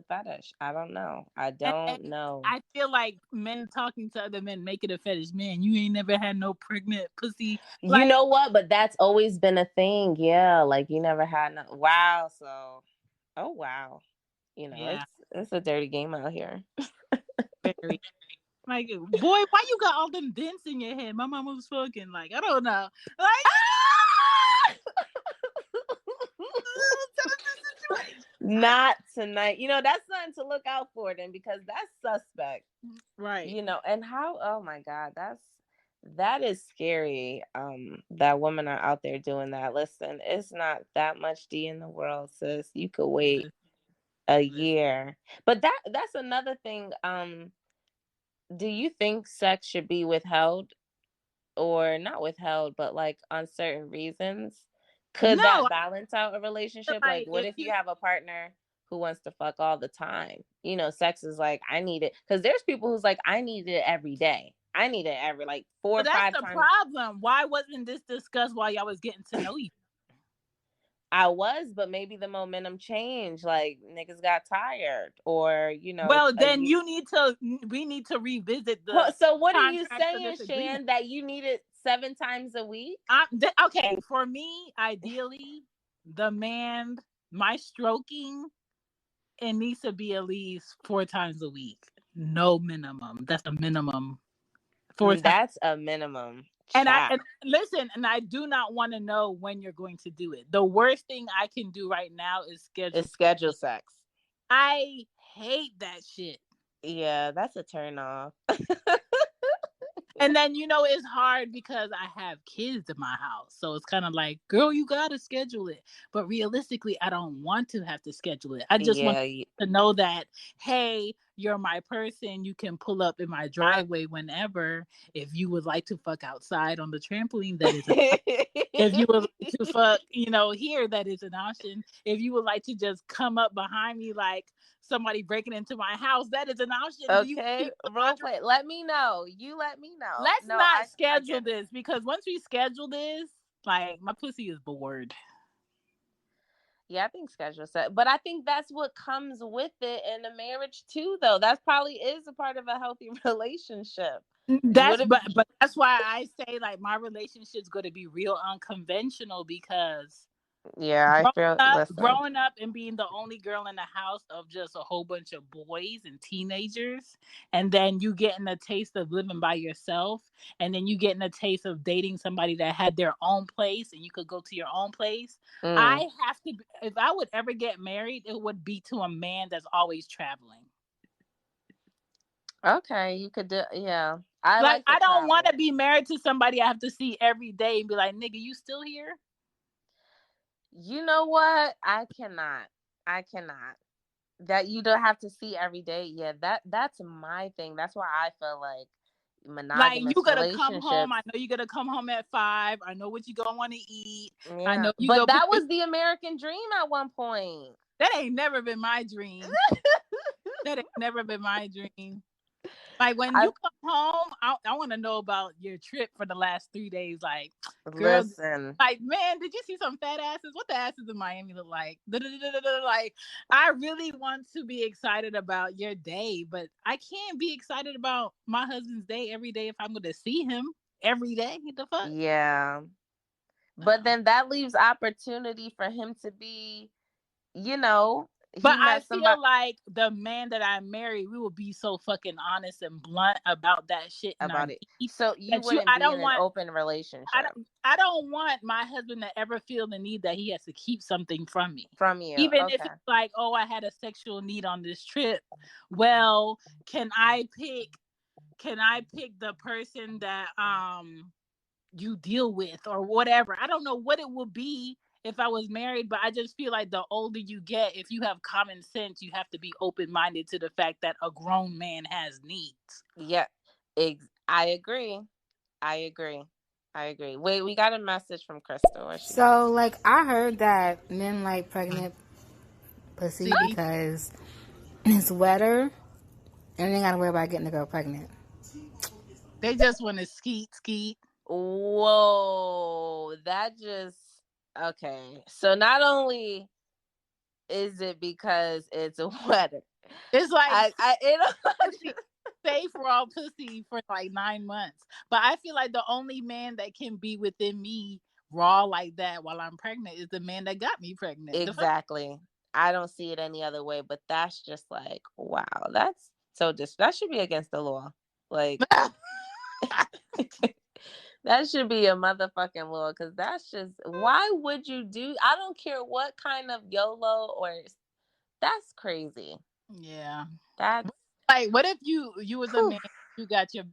fetish. I don't know. I And don't know. I feel like men talking to other men make it a fetish. Man, you ain't never had no pregnant pussy. You know what? But that's always been a thing. Yeah, like you never had no. Wow. So, oh wow. Yeah, It's a dirty game out here. very. Like, boy, why you got all them dents in your head? My mama was fucking like, I don't know. Like, not tonight. That's something to look out for then because that's suspect. right. And how, oh my God, that is scary. That women are out there doing that. Listen, it's not that much D in the world, sis. You could wait a year. But that's another thing. do you think sex should be withheld or not withheld, but like on certain reasons? Could No, that balance out a relationship? Like, like what if if you you, have a partner who wants to fuck all the time? You know, sex is like, I need it. Because there's people who's like, I need it every day. I need it every, like, four but or that's five the times. problem. Why wasn't this discussed while y'all was getting to know each I was, but maybe the momentum changed. Like, niggas got tired, or, you know, Well, then we need to revisit the So what are you contracts of saying, this agreement. Shan? That you need it 7 times a week? Okay, for me, ideally, the man, my stroking, it needs to be at least 4 times a week. No minimum. That's the minimum. 4 times. That's a minimum. And listen, and I do not want to know when you're going to do it. The worst thing I can do right now is schedule sex. I hate that shit. Yeah, that's a turn off. And then, it's hard because I have kids in my house. So it's kind of like, girl, you got to schedule it. But realistically, I don't want to have to schedule it. I just want to know that, hey, you're my person. You can pull up in my driveway whenever. If you would like to fuck outside on the trampoline, that is if you would like to fuck, here, that is an option. If you would like to just come up behind me like somebody breaking into my house, that is an option. Okay, role play. Let me know. You let me know. Let's not schedule this, because once we schedule this, like, my pussy is bored. Yeah, I think schedule set, but I think that's what comes with it in a marriage too, though. That probably is a part of a healthy relationship. But that's why I say, like, my relationship's going to be real unconventional, because growing up and being the only girl in the house of just a whole bunch of boys and teenagers, and then you getting a taste of living by yourself, and then you getting a taste of dating somebody that had their own place and you could go to your own place. I have to, if I would ever get married, it would be to a man that's always traveling. Okay, you could do, yeah. I don't want to be married to somebody I have to see every day and be like, nigga, you still here? You know what? I cannot. That you don't have to see every day. Yeah, that's my thing. That's why I feel like monogamous, like, you gotta come home. I know you gotta come home at 5. I know what you gonna want to eat. Yeah. I know you. But that was the American dream at one point. That ain't never been my dream. That ain't never been my dream. Like, when you come home, I want to know about your trip for the last 3 days. Like, girl, listen, like, man, did you see some fat asses? What the asses in Miami look like? Like, I really want to be excited about your day, but I can't be excited about my husband's day every day if I'm going to see him every day. What the fuck? Yeah. But then that leaves opportunity for him to be, but I feel like the man that I marry, we will be so fucking honest and blunt about that shit. About it. So you wouldn't be in an open relationship. I don't want my husband to ever feel the need that he has to keep something from me. From you. Even if it's like, oh, I had a sexual need on this trip. Well, can I pick the person that you deal with or whatever? I don't know what it would be if I was married, but I just feel like the older you get, if you have common sense, you have to be open-minded to the fact that a grown man has needs. Yeah, I agree. Wait, we got a message from Crystal. So, like, I heard that men like pregnant pussy because it's wetter and they gotta worry about getting the girl pregnant. They just want to skeet. Whoa, that just... Okay, so not only is it because it's wetter, it's like safe raw pussy for like 9 months. But I feel like the only man that can be within me raw like that while I'm pregnant is the man that got me pregnant. Exactly. I don't see it any other way. But that's just like, wow, that's so that should be against the law. Like, that should be a motherfucking law, because that's just, why would you do? I don't care what kind of YOLO that's crazy. Yeah. That's like, what if you was a man, you got your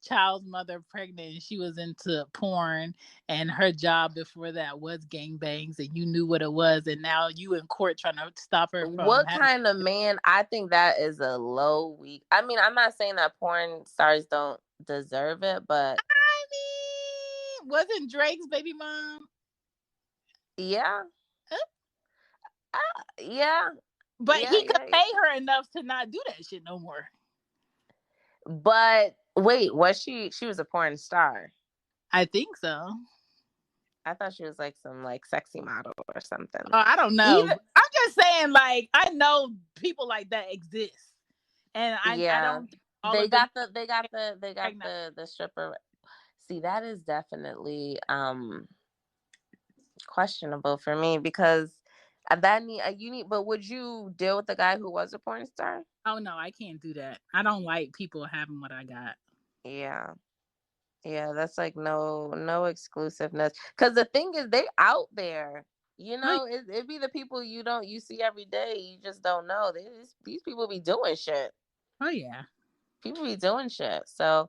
child's mother pregnant and she was into porn and her job before that was gangbangs and you knew what it was and now you in court trying to stop her from What having... kind of man? I think that is a low weak. I mean, I'm not saying that porn stars don't deserve it, but I mean, wasn't Drake's baby mom? yeah. Yeah. But Yeah, he could yeah, yeah. pay her enough to not do that shit no more. But wait, was she was a porn star? I think so. I thought she was like some like sexy model or something. Oh, I don't know. I'm just saying, like, I know people like that exist. And I don't think all they of got them the stripper. See, that is definitely questionable for me because but would you deal with the guy who was a porn star? Oh no, I can't do that. I don't like people having what I got. Yeah, that's like no exclusiveness. Because the thing is, they out there. You know, it be the people you see every day. You just don't know. These people be doing shit. Oh yeah, people be doing shit. So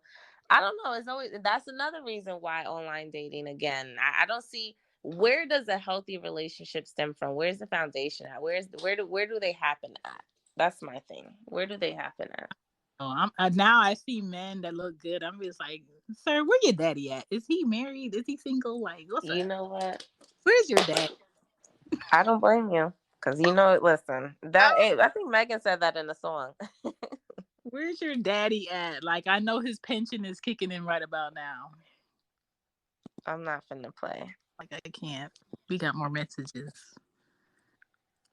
I don't know. It's always that's another reason why online dating again. I don't see where does a healthy relationship stem from. Where's the foundation at? Where do they happen at? That's my thing. Where do they happen at? Oh, now I see men that look good. I'm just like, sir, where your daddy at? Is he married? Is he single? Like, what's You up? know what? Where's your dad? I don't blame you. Cause listen, I think Megan said that in the song. Where's your daddy at? Like, I know his pension is kicking in right about now. I'm not finna play. Like, I can't. We got more messages.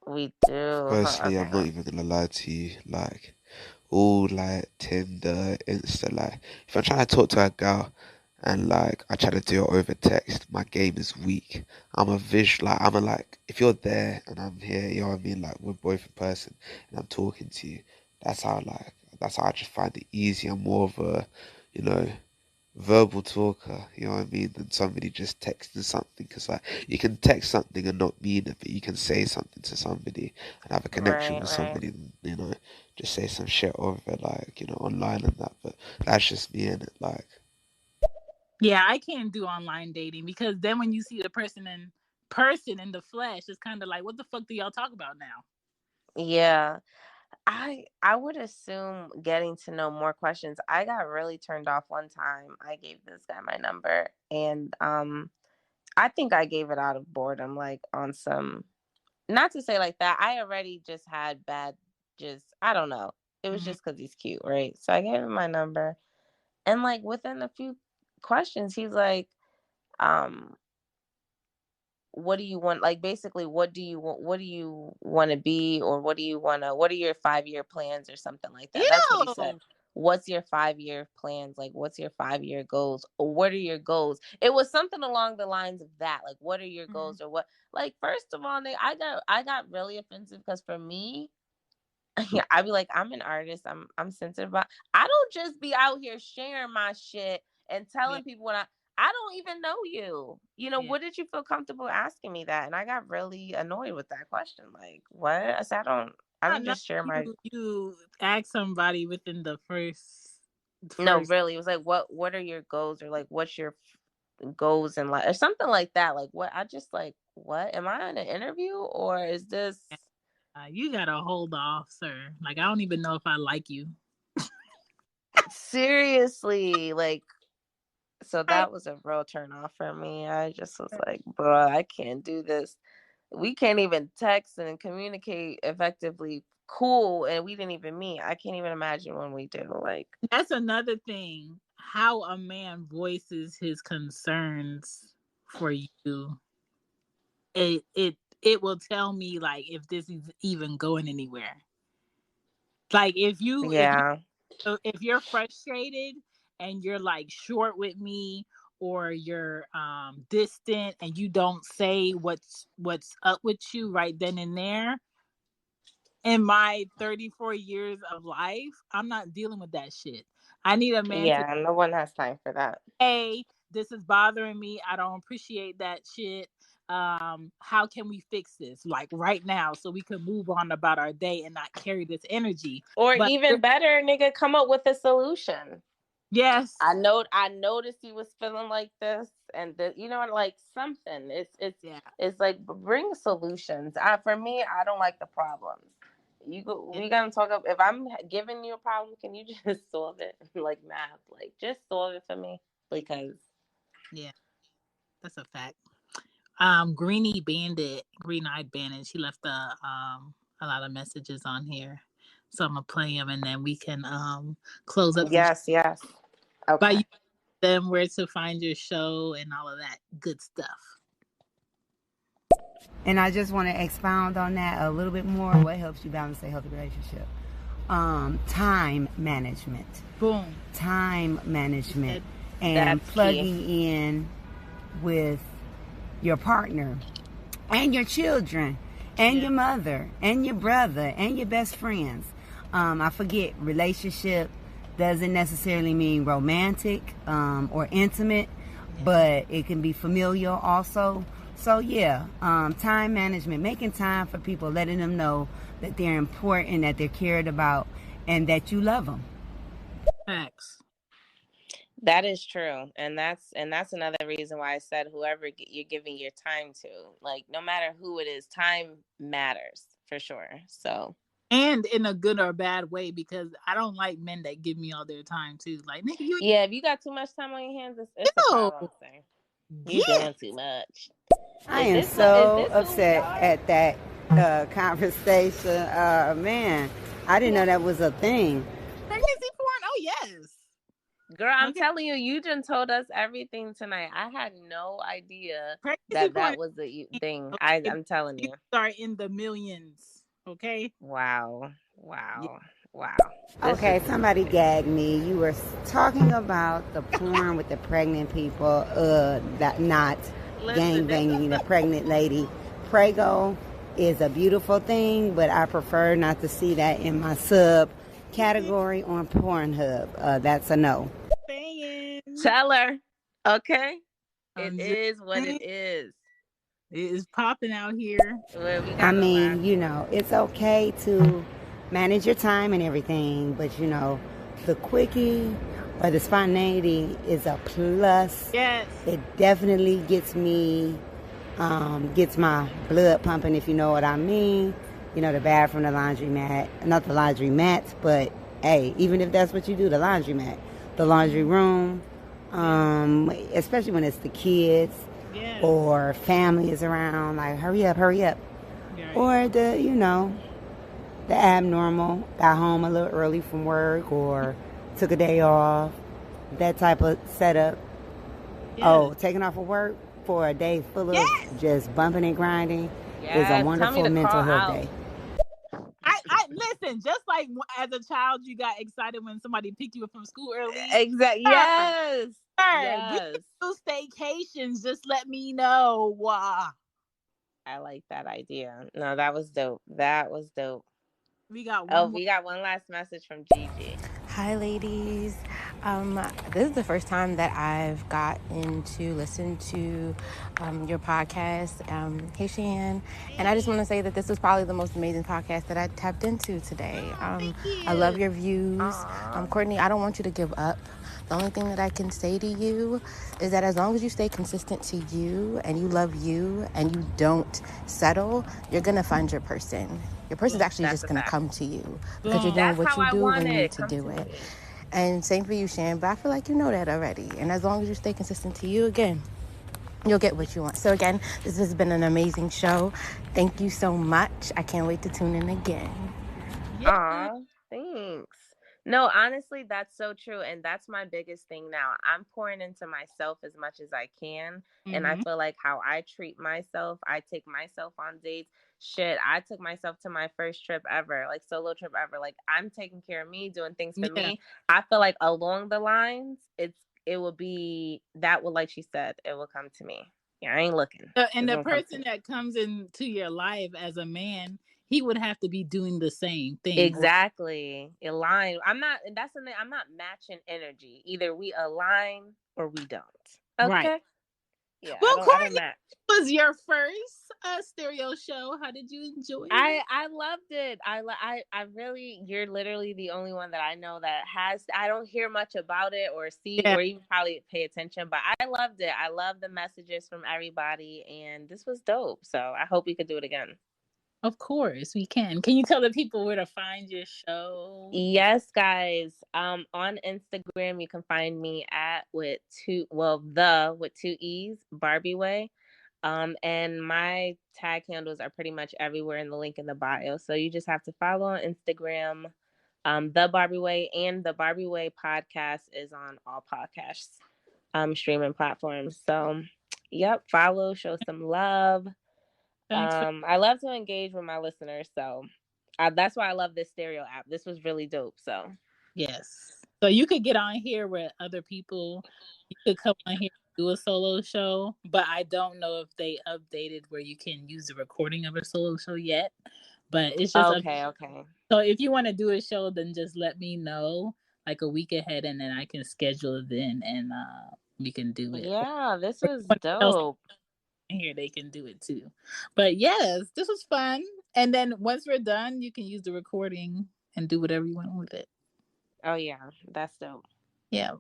We do. Firstly, I'm not even gonna lie to you. Like, all like Tinder, Insta, like, if I'm trying to talk to a girl and like I try to do it over text, my game is weak. I'm a if you're there and I'm here, you know what I mean? Like, we're both in person and I'm talking to you. That's how I just find it easy. I'm more of a, verbal talker, you know what I mean, than somebody just texting something. Because like, you can text something and not mean it, but you can say something to somebody and have a connection with somebody, and, just say some shit over like, online and that. But that's just me, innit? Like, yeah, I can't do online dating because then when you see the person in the flesh, it's kind of like, what the fuck do y'all talk about now? Yeah. I would assume getting to know more questions. I got really turned off one time. I gave this guy my number and I think I gave it out of boredom, like on some, not to say like that. I already just had I don't know. It was just because he's cute, right? So I gave him my number and like within a few questions, he's like, what do you want? Like, basically, what do you want to be, or what are your 5-year plans or something like that? That's what he said. What's your 5-year plans? Like, what's your 5-year goals? Or what are your goals? It was something along the lines of that. Like, what are your goals or what? Like, first of all, I got really offensive because for me, I'd be like, I'm an artist. I'm sensitive about. I don't just be out here sharing my shit and telling people what I don't even know you. What did you feel comfortable asking me that? And I got really annoyed with that question. Like, what? I said, I don't just share my. You ask somebody within the first. No, really, it was like, what are your goals, or like, what's your goals in life, or something like that. Like, what? I just like, what? Am I in an interview, or is this? You gotta hold off, sir. Like, I don't even know if I like you. Seriously, like. So that was a real turn off for me. I just was like, bro, I can't do this. We can't even text and communicate effectively. Cool. And we didn't even meet. I can't even imagine when we do. Like, that's another thing. How a man voices his concerns for you. It will tell me like if this is even going anywhere. Like if you're frustrated and you're like short with me, or you're distant and you don't say what's up with you right then and there, in my 34 years of life, I'm not dealing with that shit. I need a man to no one has time for that. Hey, this is bothering me. I don't appreciate that shit. How can we fix this like right now so we can move on about our day and not carry this energy? Or even better, nigga, come up with a solution. Yes. I noticed he was feeling like this, and like something. It's like bring solutions. For me, I don't like the problems. We gonna talk up. If I'm giving you a problem, can you just solve it like math? Like just solve it for me because. Yeah, that's a fact. Green-eyed bandit. She left a lot of messages on here, so I'm gonna play them, and then we can close up. Yes. By Okay. you them where to find your show and all of that good stuff. And I just want to expound on that a little bit more. What helps you balance a healthy relationship? Time management. Boom. Time management. And plugging key. In with your partner and your children and your mother and your brother and your best friends. I forget, relationship doesn't necessarily mean romantic or intimate, but it can be familial also. So time management, making time for people, letting them know that they're important, that they're cared about, and that you love them. Facts. That is true, and that's another reason why I said whoever you're giving your time to, like no matter who it is, time matters for sure. So, and in a good or bad way, because I don't like men that give me all their time too. Like, nigga, if you got too much time on your hands, it's a problem, sir. You doing too much. I am so upset at that conversation. Man, I didn't know that was a thing. Pregnancy porn? Oh yes. Girl, I'm telling you, you just told us everything tonight. I had no idea that was the thing. Okay. I'm telling you. Start in the millions, okay? Wow. Okay, somebody gagged me. You were talking about the porn with the pregnant people, that not gangbanging the pregnant lady. Prego is a beautiful thing, but I prefer not to see that in my sub category on Pornhub. That's a no. Tell her, okay? It is what it is. It is popping out here. I mean, it's okay to manage your time and everything, but the quickie or the spontaneity is a plus. Yes. It definitely gets me, gets my blood pumping, if you know what I mean. The bathroom, the laundromat, not the laundromat, but hey, even if that's what you do, the laundromat, the laundry room, especially when it's the kids or family is around, like hurry up. Right. Or the abnormal, got home a little early from work or took a day off, that type of setup. Yes. Oh, taking off of work for a day full of just bumping and grinding is a wonderful mental health day. I listen, just like as a child, you got excited when somebody picked you up from school early. Exactly. Yes. We can do staycations. Just let me know. Wow. I like that idea. No, that was dope. We got one last message from Gigi. Hi, ladies. This is the first time that I've gotten to listen to your podcast. Hey, Shan. And I just want to say that this was probably the most amazing podcast that I tapped into today. I love your views. Courtney, I don't want you to give up. The only thing that I can say to you is that as long as you stay consistent to you and you love you and you don't settle, you're going to find your person. Your person's actually just going to come to you because you're doing what you do when you need to do it. And same for you, Shan, but I feel like you know that already. And as long as you stay consistent to you, again, you'll get what you want. So again, this has been an amazing show. Thank you so much. I can't wait to tune in again. Aw, thanks. No, honestly, that's so true. And that's my biggest thing now. I'm pouring into myself as much as I can. Mm-hmm. And I feel like how I treat myself, I take myself on dates. Shit, I took myself to my first trip ever, like solo trip ever. Like I'm taking care of me, doing things for me. I feel like along the lines, it will be that will, like she said, it will come to me. Yeah, I ain't looking. And the person that comes into your life as a man, he would have to be doing the same thing. Exactly. Align. I'm not matching energy. Either we align or we don't. Okay. Yeah, Well, I don't Courtney, match. was your first stereo show. How did you enjoy it? I loved it. I really, you're literally the only one that I know that has. I don't hear much about it or see or even probably pay attention, but I loved it. I love the messages from everybody, and this was dope. So I hope we could do it again. Of course, we can. Can you tell the people where to find your show? Yes, guys. On Instagram, you can find me with two E's, Barbie Way. And my tag handles are pretty much everywhere in the link in the bio. So you just have to follow on Instagram, the Barbie Way, and the Barbie Way podcast is on all podcasts, streaming platforms. So, yep, follow, show some love. I love to engage with my listeners, so that's why I love this stereo app. This was really dope. So yes, so you could get on here with other people. You could come on here and do a solo show, but I don't know if they updated where you can use the recording of a solo show yet. But it's just okay. So if you want to do a show, then just let me know like a week ahead, and then I can schedule it then, and we can do it. Yeah, this was dope. Here they can do it too. But yes, this was fun. And then once we're done, you can use the recording and do whatever you want with it. Oh yeah, that's dope. Yeah,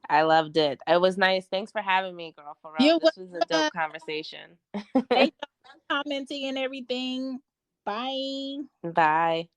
I loved it. It was nice. Thanks for having me, girl. For real, this was a dope conversation. Thanks for commenting and everything. Bye. Bye.